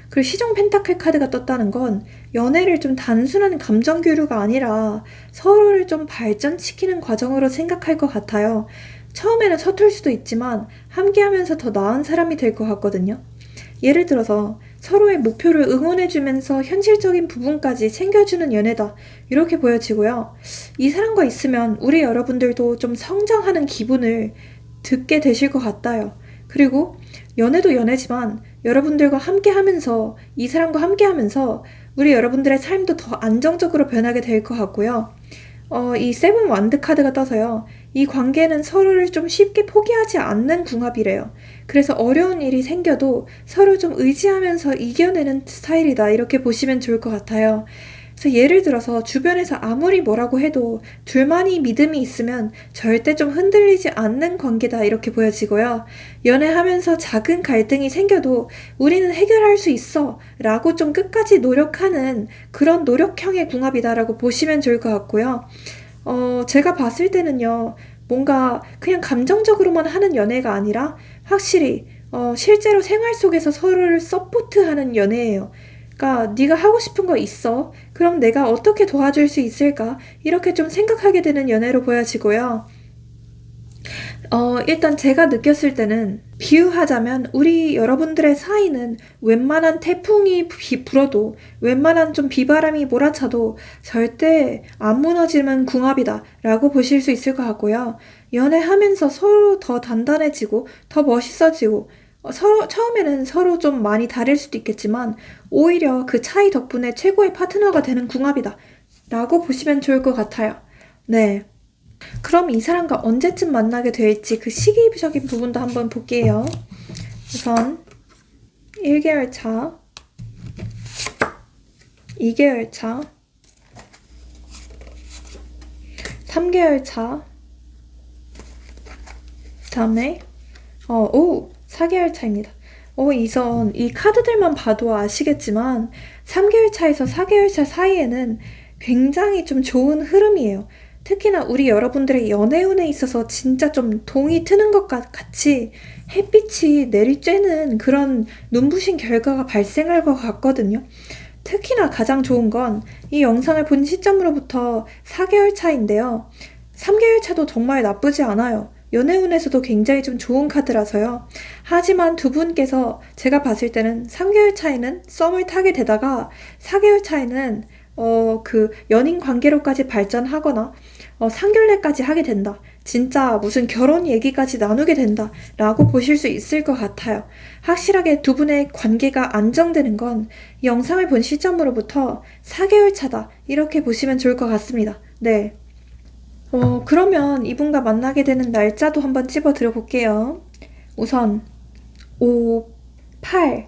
그리고 시종 펜타클 카드가 떴다는 건 연애를 좀 단순한 감정 교류가 아니라 서로를 좀 발전시키는 과정으로 생각할 것 같아요. 처음에는 서툴 수도 있지만 함께하면서 더 나은 사람이 될 것 같거든요. 예를 들어서 서로의 목표를 응원해주면서 현실적인 부분까지 챙겨주는 연애다. 이렇게 보여지고요. 이 사람과 있으면 우리 여러분들도 좀 성장하는 기분을 듣게 되실 것 같아요. 그리고 연애도 연애지만 여러분들과 함께하면서, 이 사람과 함께하면서 우리 여러분들의 삶도 더 안정적으로 변하게 될 것 같고요. 이 세븐 완드 카드가 떠서요. 이 관계는 서로를 좀 쉽게 포기하지 않는 궁합이래요. 그래서 어려운 일이 생겨도 서로 좀 의지하면서 이겨내는 스타일이다. 이렇게 보시면 좋을 것 같아요. 그래서 예를 들어서 주변에서 아무리 뭐라고 해도 둘만이 믿음이 있으면 절대 좀 흔들리지 않는 관계다. 이렇게 보여지고요. 연애하면서 작은 갈등이 생겨도 우리는 해결할 수 있어 라고 좀 끝까지 노력하는 그런 노력형의 궁합이다라고 보시면 좋을 것 같고요. 제가 봤을 때는요, 뭔가 그냥 감정적으로만 하는 연애가 아니라 확실히 실제로 생활 속에서 서로를 서포트하는 연애예요. 그러니까 네가 하고 싶은 거 있어? 그럼 내가 어떻게 도와줄 수 있을까? 이렇게 좀 생각하게 되는 연애로 보여지고요. 일단 제가 느꼈을 때는 비유하자면 우리 여러분들의 사이는 웬만한 태풍이 불어도, 웬만한 좀 비바람이 몰아쳐도 절대 안 무너지는 궁합이다 라고 보실 수 있을 것 같고요. 연애하면서 서로 더 단단해지고 더 멋있어지고, 처음에는 서로 좀 많이 다를 수도 있겠지만 오히려 그 차이 덕분에 최고의 파트너가 되는 궁합이다 라고 보시면 좋을 것 같아요. 네. 그럼 이 사람과 언제쯤 만나게 될지 그 시기적인 부분도 한번 볼게요. 우선 1개월 차, 2개월 차, 3개월 차, 다음에 4개월 차입니다. 이 카드들만 봐도 아시겠지만 3개월 차에서 4개월 차 사이에는 굉장히 좀 좋은 흐름이에요. 특히나 우리 여러분들의 연애운에 있어서 진짜 좀 동이 트는 것 같이 햇빛이 내리쬐는 그런 눈부신 결과가 발생할 것 같거든요. 특히나 가장 좋은 건 이 영상을 본 시점으로부터 4개월 차인데요. 3개월 차도 정말 나쁘지 않아요. 연애운에서도 굉장히 좀 좋은 카드라서요. 하지만 두 분께서 제가 봤을 때는 3개월 차에는 썸을 타게 되다가 4개월 차에는 그 연인 관계로까지 발전하거나 상견례까지 하게 된다. 진짜 무슨 결혼 얘기까지 나누게 된다 라고 보실 수 있을 것 같아요. 확실하게 두 분의 관계가 안정되는 건 이 영상을 본 시점으로부터 4개월 차다 이렇게 보시면 좋을 것 같습니다. 네. 그러면 이분과 만나게 되는 날짜도 한번 찝어드려 볼게요. 우선 5, 8,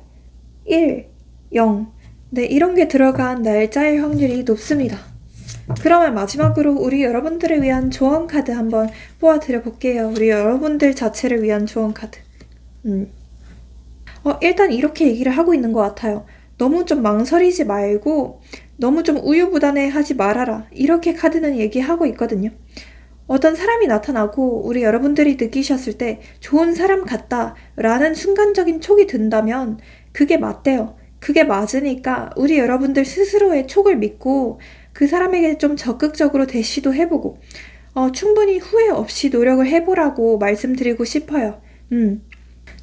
1, 0. 네, 이런 게 들어간 날짜일 확률이 높습니다. 그러면 마지막으로 우리 여러분들을 위한 조언 카드 한번 뽑아드려 볼게요. 우리 여러분들 자체를 위한 조언 카드. 일단 이렇게 얘기를 하고 있는 것 같아요. 너무 좀 망설이지 말고 너무 좀 우유부단해 하지 말아라. 이렇게 카드는 얘기하고 있거든요. 어떤 사람이 나타나고 우리 여러분들이 느끼셨을 때 좋은 사람 같다 라는 순간적인 촉이 든다면 그게 맞대요. 그게 맞으니까 우리 여러분들 스스로의 촉을 믿고 그 사람에게 좀 적극적으로 대시도 해보고 충분히 후회 없이 노력을 해보라고 말씀드리고 싶어요.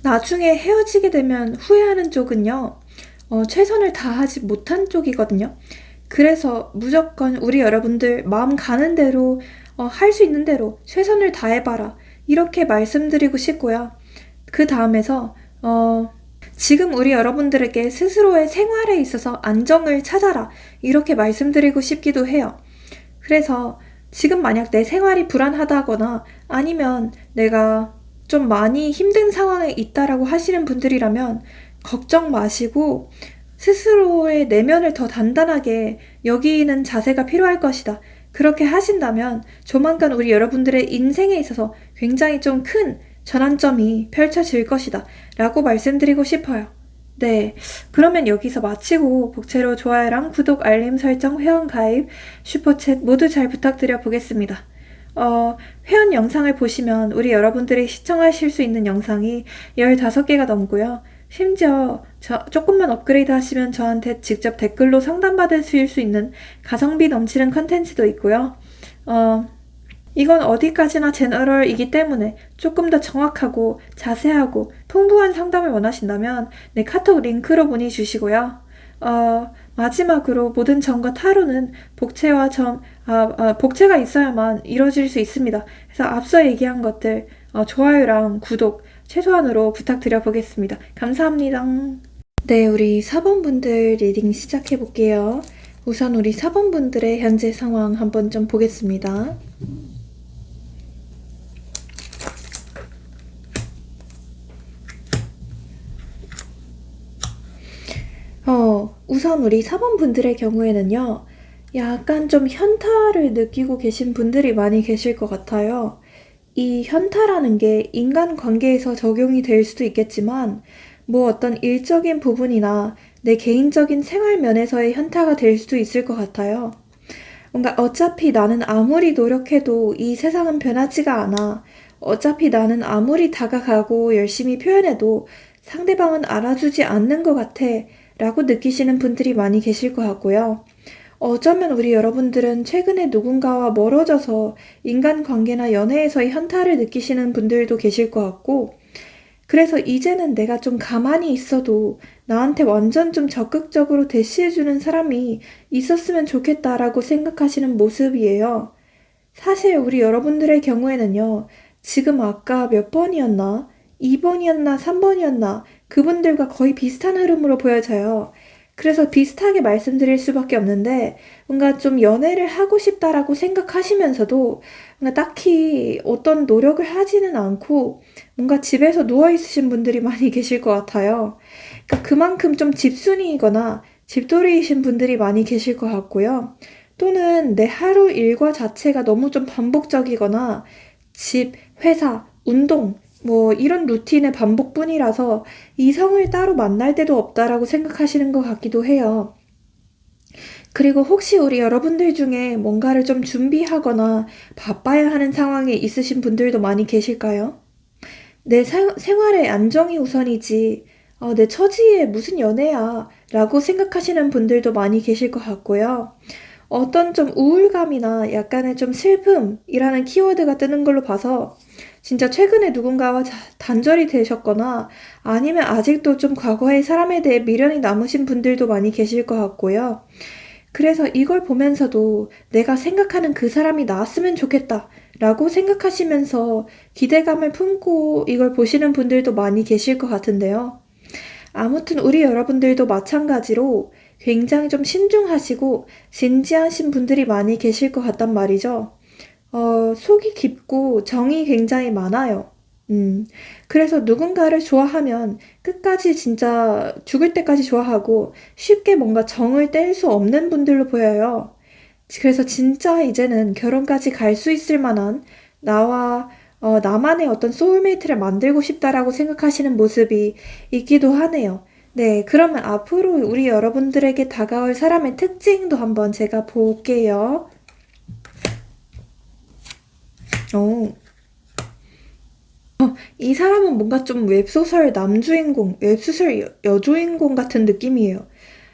나중에 헤어지게 되면 후회하는 쪽은요, 최선을 다하지 못한 쪽이거든요. 그래서 무조건 우리 여러분들 마음 가는 대로, 할 수 있는 대로 최선을 다해봐라. 이렇게 말씀드리고 싶고요. 그 다음에서, 지금 우리 여러분들에게 스스로의 생활에 있어서 안정을 찾아라. 이렇게 말씀드리고 싶기도 해요. 그래서 지금 만약 내 생활이 불안하다거나 아니면 내가 좀 많이 힘든 상황에 있다라고 하시는 분들이라면 걱정 마시고 스스로의 내면을 더 단단하게 여기는 자세가 필요할 것이다. 그렇게 하신다면 조만간 우리 여러분들의 인생에 있어서 굉장히 좀 큰 전환점이 펼쳐질 것이다. 라고 말씀드리고 싶어요. 네. 그러면 여기서 마치고 복채로 좋아요랑 구독, 알림 설정, 회원 가입, 슈퍼챗 모두 잘 부탁드려 보겠습니다. 회원 영상을 보시면 우리 여러분들이 시청하실 수 있는 영상이 15개가 넘고요. 심지어 조금만 업그레이드 하시면 저한테 직접 댓글로 상담받으실 수 있는 가성비 넘치는 컨텐츠도 있고요. 이건 어디까지나 제너럴이기 때문에 조금 더 정확하고 자세하고 풍부한 상담을 원하신다면 내 카톡 링크로 문의 주시고요. 마지막으로 모든 점과 타로는 복채가 있어야만 이루어질 수 있습니다. 그래서 앞서 얘기한 것들 좋아요랑 구독 최소한으로 부탁드려 보겠습니다. 감사합니다. 네, 우리 4번 분들 리딩 시작해 볼게요. 우선 우리 4번 분들의 현재 상황 한번 좀 보겠습니다. 우선 우리 4번 분들의 경우에는요, 약간 좀 현타를 느끼고 계신 분들이 많이 계실 것 같아요. 이 현타라는 게 인간관계에서 적용이 될 수도 있겠지만, 뭐 어떤 일적인 부분이나 내 개인적인 생활 면에서의 현타가 될 수도 있을 것 같아요. 뭔가 어차피 나는 아무리 노력해도 이 세상은 변하지가 않아. 어차피 나는 아무리 다가가고 열심히 표현해도 상대방은 알아주지 않는 것 같아. 라고 느끼시는 분들이 많이 계실 것 같고요. 어쩌면 우리 여러분들은 최근에 누군가와 멀어져서 인간관계나 연애에서의 현타를 느끼시는 분들도 계실 것 같고, 그래서 이제는 내가 좀 가만히 있어도 나한테 완전 좀 적극적으로 대시해주는 사람이 있었으면 좋겠다라고 생각하시는 모습이에요. 사실 우리 여러분들의 경우에는요, 지금 아까 몇 번이었나? 2번이었나? 3번이었나? 그분들과 거의 비슷한 흐름으로 보여져요. 그래서 비슷하게 말씀드릴 수밖에 없는데, 뭔가 좀 연애를 하고 싶다라고 생각하시면서도 뭔가 딱히 어떤 노력을 하지는 않고 뭔가 집에서 누워있으신 분들이 많이 계실 것 같아요. 그러니까 그만큼 좀 집순이이거나 집돌이이신 분들이 많이 계실 것 같고요. 또는 내 하루 일과 자체가 너무 좀 반복적이거나 집, 회사, 운동, 뭐 이런 루틴의 반복뿐이라서 이성을 따로 만날 때도 없다라고 생각하시는 것 같기도 해요. 그리고 혹시 우리 여러분들 중에 뭔가를 좀 준비하거나 바빠야 하는 상황에 있으신 분들도 많이 계실까요? 내 생활의 안정이 우선이지, 내 처지에 무슨 연애야 라고 생각하시는 분들도 많이 계실 것 같고요. 어떤 좀 우울감이나 약간의 좀 슬픔이라는 키워드가 뜨는 걸로 봐서 진짜 최근에 누군가와 단절이 되셨거나 아니면 아직도 좀 과거의 사람에 대해 미련이 남으신 분들도 많이 계실 것 같고요. 그래서 이걸 보면서도 내가 생각하는 그 사람이 나왔으면 좋겠다 라고 생각하시면서 기대감을 품고 이걸 보시는 분들도 많이 계실 것 같은데요. 아무튼 우리 여러분들도 마찬가지로 굉장히 좀 신중하시고 진지하신 분들이 많이 계실 것 같단 말이죠. 속이 깊고 정이 굉장히 많아요. 그래서 누군가를 좋아하면 끝까지 진짜 죽을 때까지 좋아하고 쉽게 뭔가 정을 뗄 수 없는 분들로 보여요. 그래서 진짜 이제는 결혼까지 갈 수 있을 만한 나만의 어떤 소울메이트를 만들고 싶다라고 생각하시는 모습이 있기도 하네요. 네, 그러면 앞으로 우리 여러분들에게 다가올 사람의 특징도 한번 제가 볼게요. 오. 이 사람은 뭔가 좀 웹소설 남주인공, 웹소설 여주인공 같은 느낌이에요.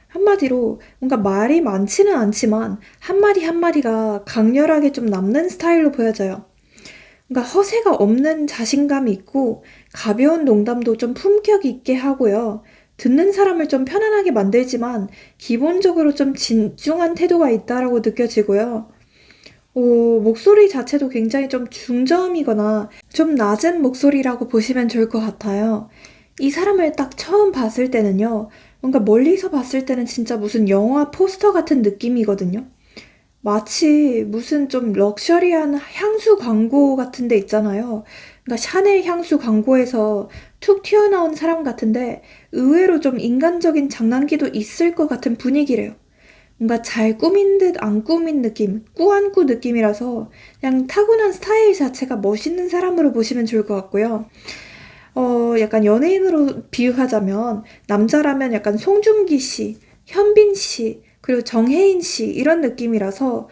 한마디로 뭔가 말이 많지는 않지만 한마디 한마디가 강렬하게 좀 남는 스타일로 보여져요. 그러니까 허세가 없는 자신감이 있고 가벼운 농담도 좀 품격 있게 하고요. 듣는 사람을 좀 편안하게 만들지만 기본적으로 좀 진중한 태도가 있다라고 느껴지고요. 목소리 자체도 굉장히 좀 중저음이거나 좀 낮은 목소리라고 보시면 좋을 것 같아요. 이 사람을 딱 처음 봤을 때는요. 뭔가 멀리서 봤을 때는 진짜 무슨 영화 포스터 같은 느낌이거든요. 마치 무슨 좀 럭셔리한 향수 광고 같은 데 있잖아요. 그러니까 샤넬 향수 광고에서 툭 튀어나온 사람 같은데 의외로 좀 인간적인 장난기도 있을 것 같은 분위기래요. 뭔가 잘 꾸민 듯 안 꾸민 느낌, 꾸안꾸 느낌이라서 그냥 타고난 스타일 자체가 멋있는 사람으로 보시면 좋을 것 같고요. 약간 연예인으로 비유하자면 남자라면 약간 송중기 씨, 현빈 씨, 그리고 정혜인 씨 이런 느낌이라서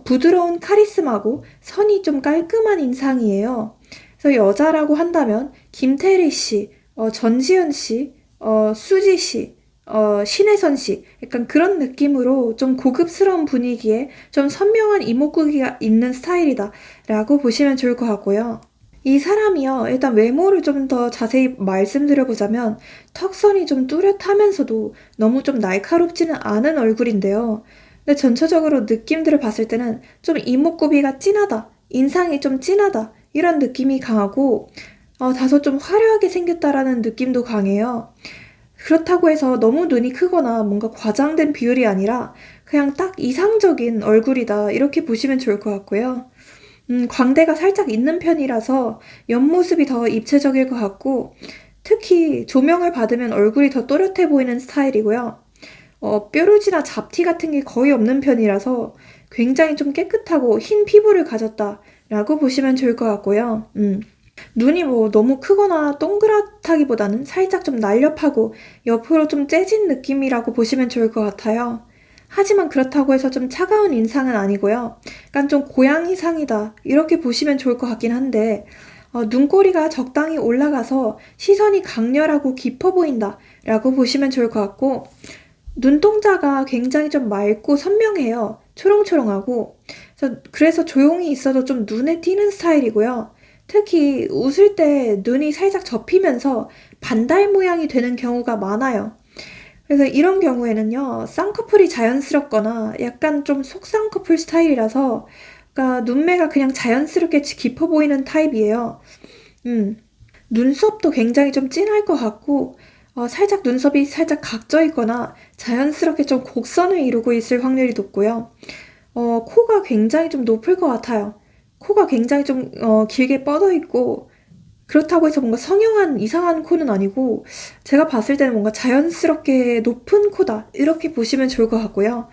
부드러운 카리스마고 선이 좀 깔끔한 인상이에요. 그래서 여자라고 한다면 김태리 씨, 전지현 씨, 수지 씨, 신혜선 씨, 약간 그런 느낌으로 좀 고급스러운 분위기에 좀 선명한 이목구기가 있는 스타일이다라고 보시면 좋을 것 같고요. 이 사람이요, 일단 외모를 좀 더 자세히 말씀드려보자면 턱선이 좀 뚜렷하면서도 너무 좀 날카롭지는 않은 얼굴인데요. 근데 전체적으로 느낌들을 봤을 때는 좀 이목구비가 진하다, 인상이 좀 진하다, 이런 느낌이 강하고, 다소 좀 화려하게 생겼다라는 느낌도 강해요. 그렇다고 해서 너무 눈이 크거나 뭔가 과장된 비율이 아니라 그냥 딱 이상적인 얼굴이다, 이렇게 보시면 좋을 것 같고요. 광대가 살짝 있는 편이라서 옆모습이 더 입체적일 것 같고, 특히 조명을 받으면 얼굴이 더 또렷해 보이는 스타일이고요. 뾰루지나 잡티 같은 게 거의 없는 편이라서 굉장히 좀 깨끗하고 흰 피부를 가졌다라고 보시면 좋을 것 같고요. 눈이 뭐 너무 크거나 동그랗다기보다는 살짝 좀 날렵하고 옆으로 좀 째진 느낌이라고 보시면 좋을 것 같아요. 하지만 그렇다고 해서 좀 차가운 인상은 아니고요. 약간 좀 고양이상이다, 이렇게 보시면 좋을 것 같긴 한데, 눈꼬리가 적당히 올라가서 시선이 강렬하고 깊어 보인다 라고 보시면 좋을 것 같고, 눈동자가 굉장히 좀 맑고 선명해요. 초롱초롱하고. 그래서 조용히 있어도 좀 눈에 띄는 스타일이고요. 특히 웃을 때 눈이 살짝 접히면서 반달 모양이 되는 경우가 많아요. 그래서 이런 경우에는요, 쌍꺼풀이 자연스럽거나 약간 좀 속쌍꺼풀 스타일이라서, 그러니까 눈매가 그냥 자연스럽게 깊어 보이는 타입이에요. 음, 눈썹도 굉장히 좀 진할 것 같고, 살짝 눈썹이 살짝 각져 있거나 자연스럽게 좀 곡선을 이루고 있을 확률이 높고요. 코가 굉장히 좀 높을 것 같아요. 코가 굉장히 좀 길게 뻗어 있고, 그렇다고 해서 뭔가 성형한 이상한 코는 아니고 제가 봤을 때는 뭔가 자연스럽게 높은 코다, 이렇게 보시면 좋을 것 같고요.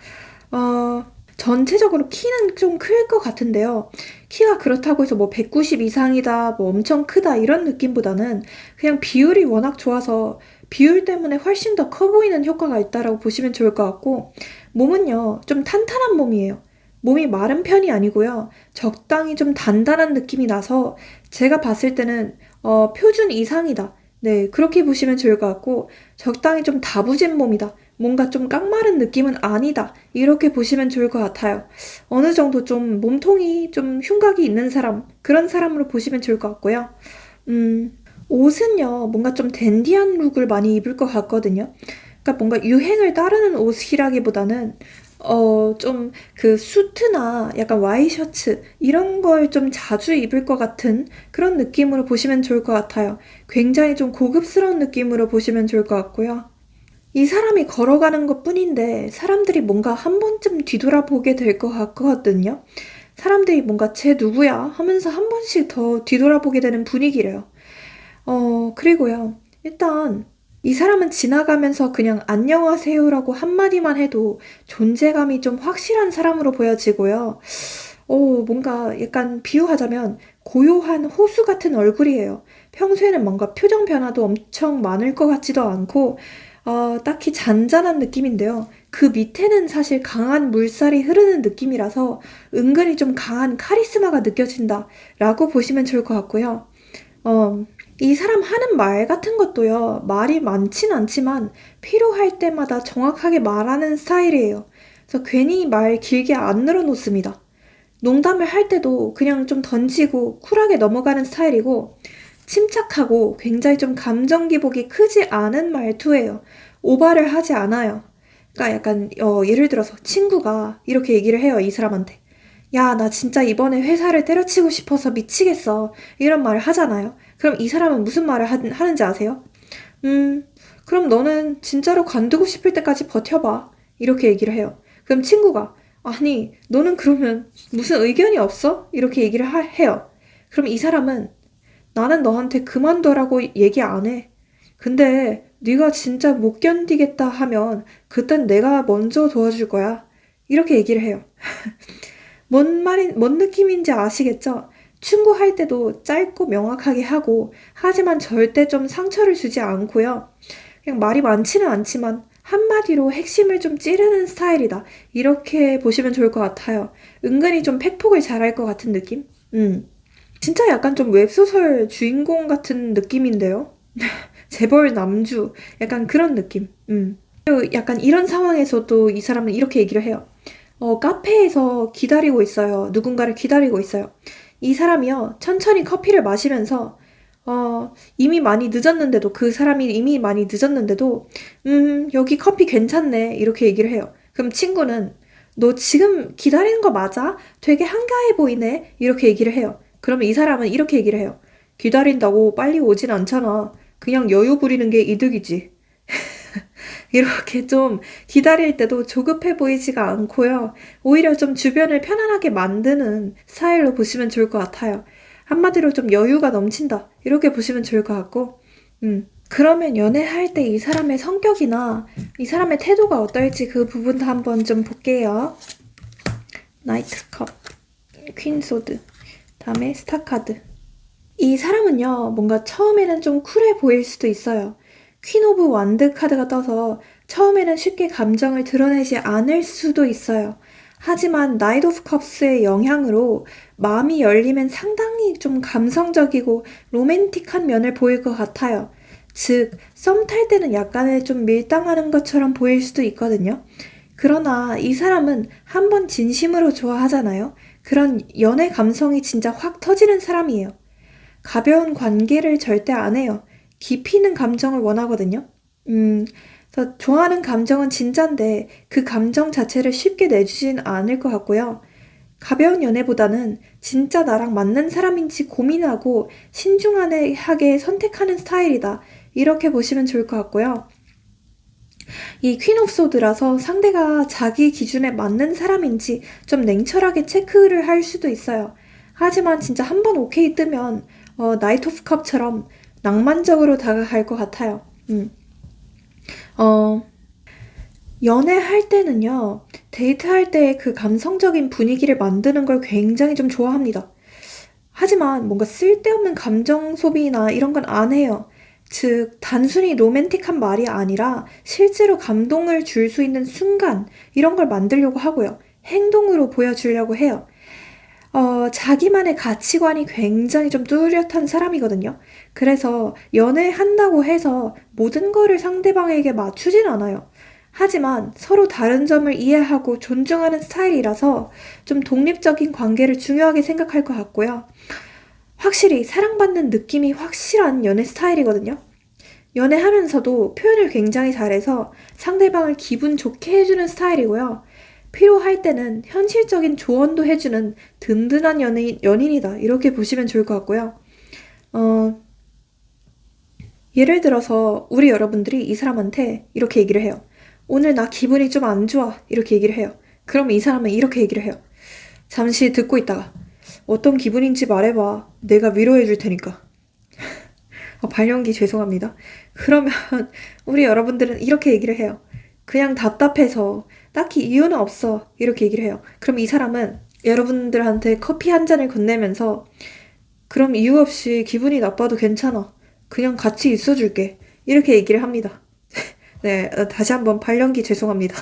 전체적으로 키는 좀 클 것 같은데요. 키가 그렇다고 해서 뭐 190 이상이다, 뭐 엄청 크다, 이런 느낌보다는 그냥 비율이 워낙 좋아서 비율 때문에 훨씬 더 커 보이는 효과가 있다라고 보시면 좋을 것 같고, 몸은요, 좀 탄탄한 몸이에요. 몸이 마른 편이 아니고요. 적당히 좀 단단한 느낌이 나서 제가 봤을 때는 표준 이상이다, 네, 그렇게 보시면 좋을 것 같고, 적당히 좀 다부진 몸이다, 뭔가 좀 깡마른 느낌은 아니다, 이렇게 보시면 좋을 것 같아요. 어느 정도 좀 몸통이 좀 흉곽이 있는 사람, 그런 사람으로 보시면 좋을 것 같고요. 옷은요, 뭔가 좀 댄디한 룩을 많이 입을 것 같거든요. 그러니까 뭔가 유행을 따르는 옷이라기보다는 좀 그 수트나 약간 와이셔츠 이런 걸 좀 자주 입을 것 같은 그런 느낌으로 보시면 좋을 것 같아요. 굉장히 좀 고급스러운 느낌으로 보시면 좋을 것 같고요. 이 사람이 걸어가는 것뿐인데 사람들이 뭔가 한 번쯤 뒤돌아보게 될 것 같거든요. 사람들이 뭔가 쟤 누구야 하면서 한 번씩 더 뒤돌아보게 되는 분위기래요. 그리고요. 일단 이 사람은 지나가면서 그냥 안녕하세요라고 한마디만 해도 존재감이 좀 확실한 사람으로 보여지고요. 뭔가 약간 비유하자면 고요한 호수 같은 얼굴이에요. 평소에는 뭔가 표정 변화도 엄청 많을 것 같지도 않고, 딱히 잔잔한 느낌인데요. 그 밑에는 사실 강한 물살이 흐르는 느낌이라서 은근히 좀 강한 카리스마가 느껴진다라고 보시면 좋을 것 같고요. 이 사람 하는 말 같은 것도요, 말이 많진 않지만 필요할 때마다 정확하게 말하는 스타일이에요. 그래서 괜히 말 길게 안 늘어놓습니다. 농담을 할 때도 그냥 좀 던지고 쿨하게 넘어가는 스타일이고 침착하고 굉장히 좀 감정 기복이 크지 않은 말투예요. 오바를 하지 않아요. 그러니까 약간 예를 들어서 친구가 이렇게 얘기를 해요. 이 사람한테. 야, 나 진짜 이번에 회사를 때려치고 싶어서 미치겠어. 이런 말을 하잖아요. 그럼 이 사람은 무슨 말을 하는지 아세요? 음, 그럼 너는 진짜로 관두고 싶을 때까지 버텨봐. 이렇게 얘기를 해요. 그럼 친구가, 아니, 너는 그러면 무슨 의견이 없어? 이렇게 얘기를 해요. 그럼 이 사람은, 나는 너한테 그만둬라고 얘기 안 해. 근데 네가 진짜 못 견디겠다 하면 그땐 내가 먼저 도와줄 거야. 이렇게 얘기를 해요. 뭔 느낌인지 아시겠죠? 충고할 때도 짧고 명확하게 하고, 하지만 절대 좀 상처를 주지 않고요. 그냥 말이 많지는 않지만, 한마디로 핵심을 좀 찌르는 스타일이다. 이렇게 보시면 좋을 것 같아요. 은근히 좀 팩폭을 잘할 것 같은 느낌? 진짜 약간 좀 웹소설 주인공 같은 느낌인데요? 재벌 남주. 약간 그런 느낌. 그리고 약간 이런 상황에서도 이 사람은 이렇게 얘기를 해요. 카페에서 기다리고 있어요. 누군가를 기다리고 있어요. 이 사람이요, 천천히 커피를 마시면서, 이미 많이 늦었는데도, 그 사람이 이미 많이 늦었는데도, 여기 커피 괜찮네. 이렇게 얘기를 해요. 그럼 친구는, 너 지금 기다리는 거 맞아? 되게 한가해 보이네. 이렇게 얘기를 해요. 그러면 이 사람은 이렇게 얘기를 해요. 기다린다고 빨리 오진 않잖아. 그냥 여유 부리는 게 이득이지. 이렇게 좀 기다릴 때도 조급해 보이지가 않고요. 오히려 좀 주변을 편안하게 만드는 스타일로 보시면 좋을 것 같아요. 한마디로 좀 여유가 넘친다. 이렇게 보시면 좋을 것 같고, 그러면 연애할 때 이 사람의 성격이나 이 사람의 태도가 어떨지 그 부분도 한번 좀 볼게요. 나이트컵, 퀸소드, 다음에 스타카드. 이 사람은요, 뭔가 처음에는 좀 쿨해 보일 수도 있어요. 퀸 오브 완드 카드가 떠서 처음에는 쉽게 감정을 드러내지 않을 수도 있어요. 하지만 나이트 오브 컵스의 영향으로 마음이 열리면 상당히 좀 감성적이고 로맨틱한 면을 보일 것 같아요. 즉, 썸 탈 때는 약간의 좀 밀당하는 것처럼 보일 수도 있거든요. 그러나 이 사람은 한 번 진심으로 좋아하잖아요. 그런 연애 감성이 진짜 확 터지는 사람이에요. 가벼운 관계를 절대 안 해요. 깊이 있는 감정을 원하거든요. 그래서 좋아하는 감정은 진짠데 그 감정 자체를 쉽게 내주진 않을 것 같고요. 가벼운 연애보다는 진짜 나랑 맞는 사람인지 고민하고 신중하게 선택하는 스타일이다. 이렇게 보시면 좋을 것 같고요. 이 퀸 오브 소드라서 상대가 자기 기준에 맞는 사람인지 좀 냉철하게 체크를 할 수도 있어요. 하지만 진짜 한 번 오케이 뜨면 나이트 오브 컵처럼 낭만적으로 다가갈 것 같아요. 어, 연애할 때는요, 데이트할 때 그 감성적인 분위기를 만드는 걸 굉장히 좀 좋아합니다. 하지만 뭔가 쓸데없는 감정 소비나 이런 건 안 해요. 즉, 단순히 로맨틱한 말이 아니라 실제로 감동을 줄 수 있는 순간, 이런 걸 만들려고 하고요. 행동으로 보여주려고 해요. 자기만의 가치관이 굉장히 좀 뚜렷한 사람이거든요. 그래서 연애한다고 해서 모든 거를 상대방에게 맞추진 않아요. 하지만 서로 다른 점을 이해하고 존중하는 스타일이라서 좀 독립적인 관계를 중요하게 생각할 것 같고요. 확실히 사랑받는 느낌이 확실한 연애 스타일이거든요. 연애하면서도 표현을 굉장히 잘해서 상대방을 기분 좋게 해주는 스타일이고요. 필요할 때는 현실적인 조언도 해주는 든든한 연인이다. 이렇게 보시면 좋을 것 같고요. 예를 들어서 우리 여러분들이 이 사람한테 이렇게 얘기를 해요. 오늘 나 기분이 좀 안 좋아. 이렇게 얘기를 해요. 그럼 이 사람은 이렇게 얘기를 해요. 잠시 듣고 있다가 어떤 기분인지 말해봐. 내가 위로해 줄 테니까. 발연기 죄송합니다. 그러면 우리 여러분들은 이렇게 얘기를 해요. 그냥 답답해서 딱히 이유는 없어. 이렇게 얘기를 해요. 그럼 이 사람은 여러분들한테 커피 한 잔을 건네면서 그럼 이유 없이 기분이 나빠도 괜찮아. 그냥 같이 있어줄게. 이렇게 얘기를 합니다. 네, 다시 한번 발연기 죄송합니다.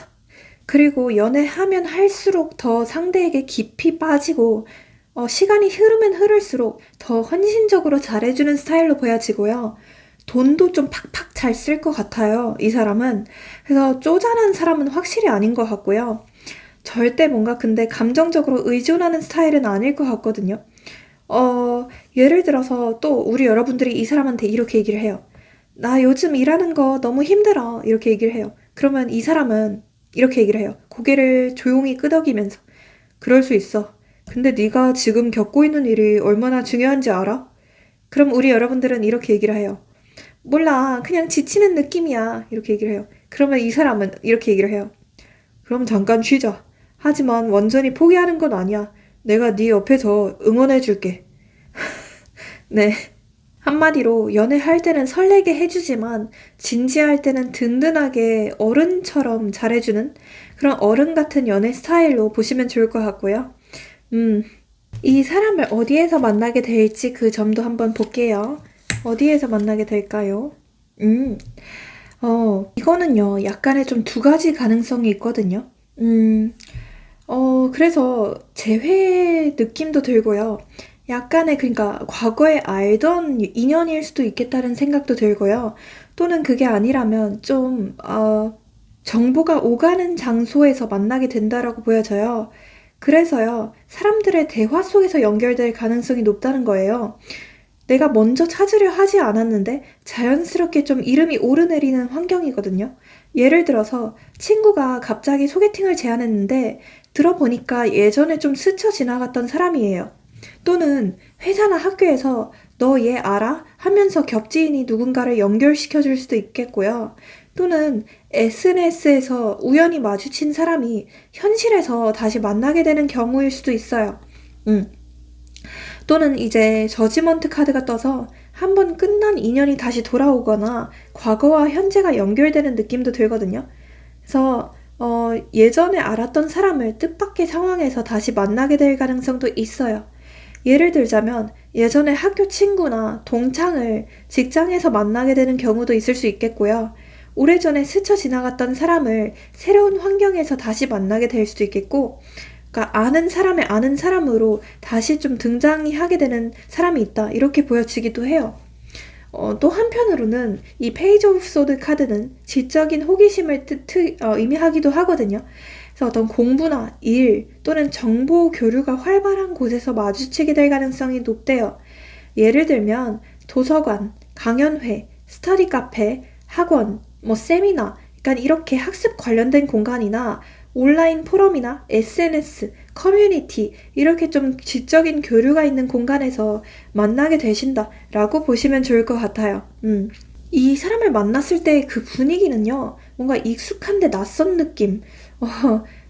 그리고 연애하면 할수록 더 상대에게 깊이 빠지고 시간이 흐르면 흐를수록 더 헌신적으로 잘해주는 스타일로 보여지고요. 돈도 좀 팍팍 잘 쓸 것 같아요. 이 사람은. 그래서 쪼잔한 사람은 확실히 아닌 것 같고요. 절대 뭔가 근데 감정적으로 의존하는 스타일은 아닐 것 같거든요. 예를 들어서 또 우리 여러분들이 이 사람한테 이렇게 얘기를 해요. 나 요즘 일하는 거 너무 힘들어. 이렇게 얘기를 해요. 그러면 이 사람은 이렇게 얘기를 해요. 고개를 조용히 끄덕이면서. 그럴 수 있어. 근데 네가 지금 겪고 있는 일이 얼마나 중요한지 알아? 그럼 우리 여러분들은 이렇게 얘기를 해요. 몰라. 그냥 지치는 느낌이야. 이렇게 얘기를 해요. 그러면 이 사람은 이렇게 얘기를 해요. 그럼 잠깐 쉬자. 하지만 완전히 포기하는 건 아니야. 내가 네 옆에서 응원해줄게. 네. 한마디로 연애할 때는 설레게 해주지만 진지할 때는 든든하게 어른처럼 잘해주는 그런 어른 같은 연애 스타일로 보시면 좋을 것 같고요. 음, 이 사람을 어디에서 만나게 될지 그 점도 한번 볼게요. 어디에서 만나게 될까요? 음, 이거는요, 약간의 좀 두 가지 가능성이 있거든요. 그래서 재회 느낌도 들고요. 약간의, 그러니까 과거에 알던 인연일 수도 있겠다는 생각도 들고요. 또는 그게 아니라면 좀, 정보가 오가는 장소에서 만나게 된다라고 보여져요. 그래서요, 사람들의 대화 속에서 연결될 가능성이 높다는 거예요. 내가 먼저 찾으려 하지 않았는데 자연스럽게 좀 이름이 오르내리는 환경이거든요. 예를 들어서 친구가 갑자기 소개팅을 제안했는데 들어보니까 예전에 좀 스쳐 지나갔던 사람이에요. 또는 회사나 학교에서 너 얘 알아? 하면서 겹지인이 누군가를 연결시켜 줄 수도 있겠고요. 또는 SNS에서 우연히 마주친 사람이 현실에서 다시 만나게 되는 경우일 수도 있어요. 음. 또는 이제 저지먼트 카드가 떠서 한번 끝난 인연이 다시 돌아오거나 과거와 현재가 연결되는 느낌도 들거든요. 그래서 예전에 알았던 사람을 뜻밖의 상황에서 다시 만나게 될 가능성도 있어요. 예를 들자면 예전에 학교 친구나 동창을 직장에서 만나게 되는 경우도 있을 수 있겠고요. 오래전에 스쳐 지나갔던 사람을 새로운 환경에서 다시 만나게 될 수도 있겠고, 그러니까 아는 사람의 아는 사람으로 다시 좀 등장이 하게 되는 사람이 있다. 이렇게 보여지기도 해요. 또 한편으로는 이 페이지 오브 소드 카드는 지적인 호기심을 의미하기도 하거든요. 그래서 어떤 공부나 일 또는 정보 교류가 활발한 곳에서 마주치게 될 가능성이 높대요. 예를 들면 도서관, 강연회, 스터디 카페, 학원, 세미나, 그러니까 이렇게 학습 관련된 공간이나 온라인 포럼이나 SNS, 커뮤니티 이렇게 좀 지적인 교류가 있는 공간에서 만나게 되신다라고 보시면 좋을 것 같아요. 이 사람을 만났을 때 그 분위기는요, 뭔가 익숙한데 낯선 느낌.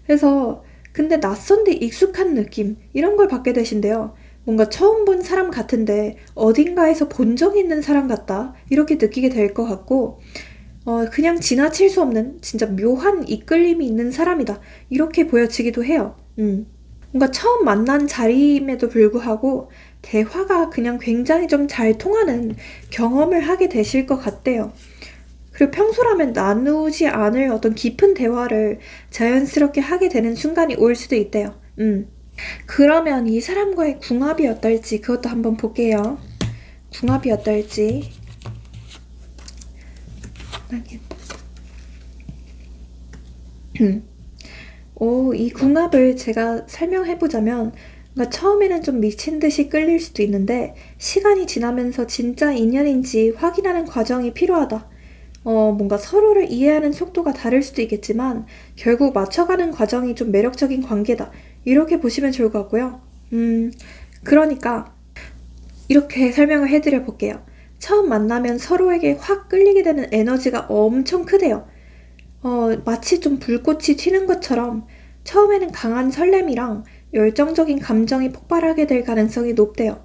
그래서 근데 낯선데 익숙한 느낌 이런 걸 받게 되신대요. 뭔가 처음 본 사람 같은데 어딘가에서 본 적 있는 사람 같다 이렇게 느끼게 될 것 같고, 그냥 지나칠 수 없는 진짜 묘한 이끌림이 있는 사람이다 이렇게 보여지기도 해요. 뭔가 처음 만난 자리임에도 불구하고 대화가 그냥 굉장히 좀 잘 통하는 경험을 하게 되실 것 같대요. 그리고 평소라면 나누지 않을 어떤 깊은 대화를 자연스럽게 하게 되는 순간이 올 수도 있대요. 그러면 이 사람과의 궁합이 어떨지 그것도 한번 볼게요. 궁합이 어떨지. 이 궁합을 제가 설명해보자면, 그러니까 처음에는 좀 미친 듯이 끌릴 수도 있는데, 시간이 지나면서 진짜 인연인지 확인하는 과정이 필요하다. 뭔가 서로를 이해하는 속도가 다를 수도 있겠지만, 결국 맞춰가는 과정이 좀 매력적인 관계다. 이렇게 보시면 좋을 것 같고요. 그러니까, 이렇게 설명을 해드려 볼게요. 처음 만나면 서로에게 확 끌리게 되는 에너지가 엄청 크대요. 마치 좀 불꽃이 튀는 것처럼 처음에는 강한 설렘이랑 열정적인 감정이 폭발하게 될 가능성이 높대요.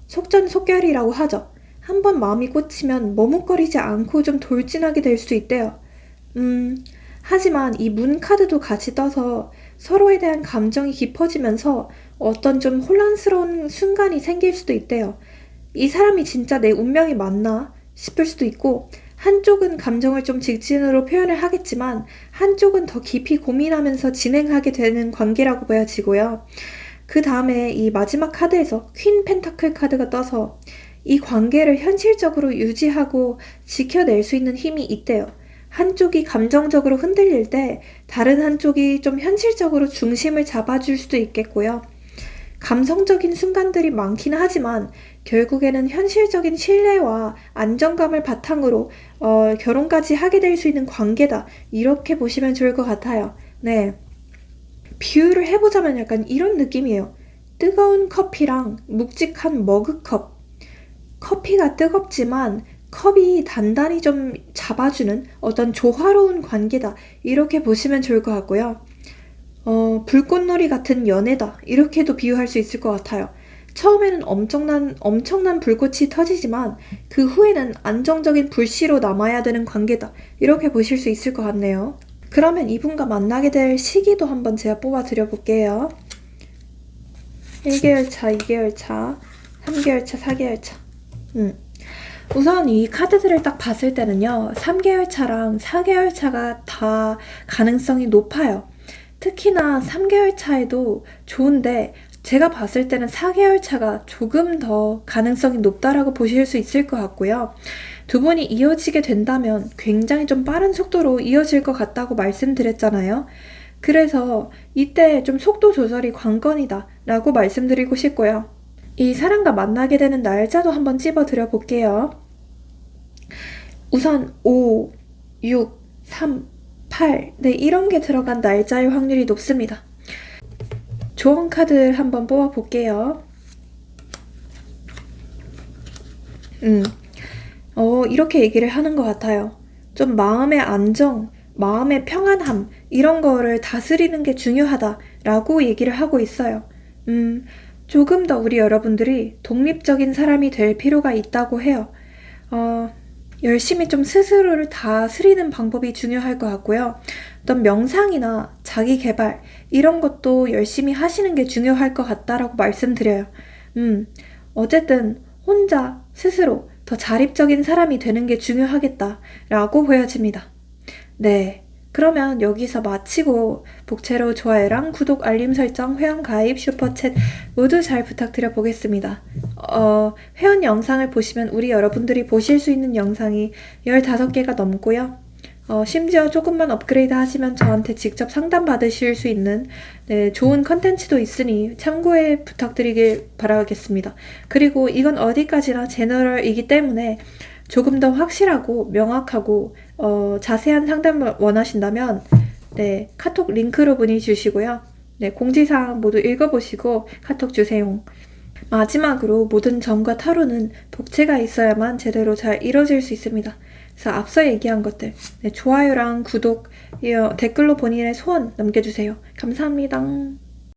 속전속결이라고 하죠. 한번 마음이 꽂히면 머뭇거리지 않고 좀 돌진하게 될 수 있대요. 하지만 이 문 카드도 같이 떠서 서로에 대한 감정이 깊어지면서 어떤 좀 혼란스러운 순간이 생길 수도 있대요. 이 사람이 진짜 내 운명이 맞나 싶을 수도 있고, 한쪽은 감정을 좀 직진으로 표현을 하겠지만 한쪽은 더 깊이 고민하면서 진행하게 되는 관계라고 보여지고요. 그 다음에 이 마지막 카드에서 퀸 펜타클 카드가 떠서 이 관계를 현실적으로 유지하고 지켜낼 수 있는 힘이 있대요. 한쪽이 감정적으로 흔들릴 때 다른 한쪽이 좀 현실적으로 중심을 잡아줄 수도 있겠고요. 감성적인 순간들이 많긴 하지만 결국에는 현실적인 신뢰와 안정감을 바탕으로 결혼까지 하게 될 수 있는 관계다. 이렇게 보시면 좋을 것 같아요. 네. 비유를 해보자면 약간 이런 느낌이에요. 뜨거운 커피랑 묵직한 머그컵. 커피가 뜨겁지만 컵이 단단히 좀 잡아주는 어떤 조화로운 관계다. 이렇게 보시면 좋을 것 같고요. 불꽃놀이 같은 연애다. 이렇게도 비유할 수 있을 것 같아요. 처음에는 엄청난 불꽃이 터지지만 그 후에는 안정적인 불씨로 남아야 되는 관계다. 이렇게 보실 수 있을 것 같네요. 그러면 이분과 만나게 될 시기도 한번 제가 뽑아 드려볼게요. 1개월 차, 2개월 차, 3개월 차, 4개월 차. 우선 이 카드들을 딱 봤을 때는요. 3개월 차랑 4개월 차가 다 가능성이 높아요. 특히나 3개월 차에도 좋은데 제가 봤을 때는 4개월 차가 조금 더 가능성이 높다라고 보실 수 있을 것 같고요. 두 분이 이어지게 된다면 굉장히 좀 빠른 속도로 이어질 것 같다고 말씀드렸잖아요. 그래서 이때 좀 속도 조절이 관건이다 라고 말씀드리고 싶고요. 이 사람과 만나게 되는 날짜도 한번 찝어 드려 볼게요. 우선 5, 6, 3, 8 네, 이런 게 들어간 날짜일 확률이 높습니다. 조언 카드 한번 뽑아 볼게요. 이렇게 얘기를 하는 것 같아요. 좀 마음의 안정, 마음의 평안함 이런 거를 다스리는 게 중요하다라고 얘기를 하고 있어요. 조금 더 우리 여러분들이 독립적인 사람이 될 필요가 있다고 해요. 열심히 좀 스스로를 다스리는 방법이 중요할 것 같고요. 어떤 명상이나 자기 개발 이런 것도 열심히 하시는 게 중요할 것 같다라고 말씀드려요. 어쨌든 혼자 스스로 더 자립적인 사람이 되는 게 중요하겠다라고 보여집니다. 네. 그러면 여기서 마치고 복채로 좋아요랑 구독, 알림 설정, 회원 가입, 슈퍼챗 모두 잘 부탁드려 보겠습니다. 회원 영상을 보시면 우리 여러분들이 보실 수 있는 영상이 15개가 넘고요. 심지어 조금만 업그레이드 하시면 저한테 직접 상담 받으실 수 있는 좋은 컨텐츠도 있으니 참고해 부탁드리길 바라겠습니다. 그리고 이건 어디까지나 제너럴이기 때문에 조금 더 확실하고 명확하고 자세한 상담을 원하신다면 카톡 링크로 문의 주시고요. 공지사항 모두 읽어보시고 카톡 주세요. 마지막으로 모든 점과 타로는 복채가 있어야만 제대로 잘 이루어질 수 있습니다. 그래서 앞서 얘기한 것들 좋아요랑 구독, 댓글로 본인의 소원 남겨주세요. 감사합니다.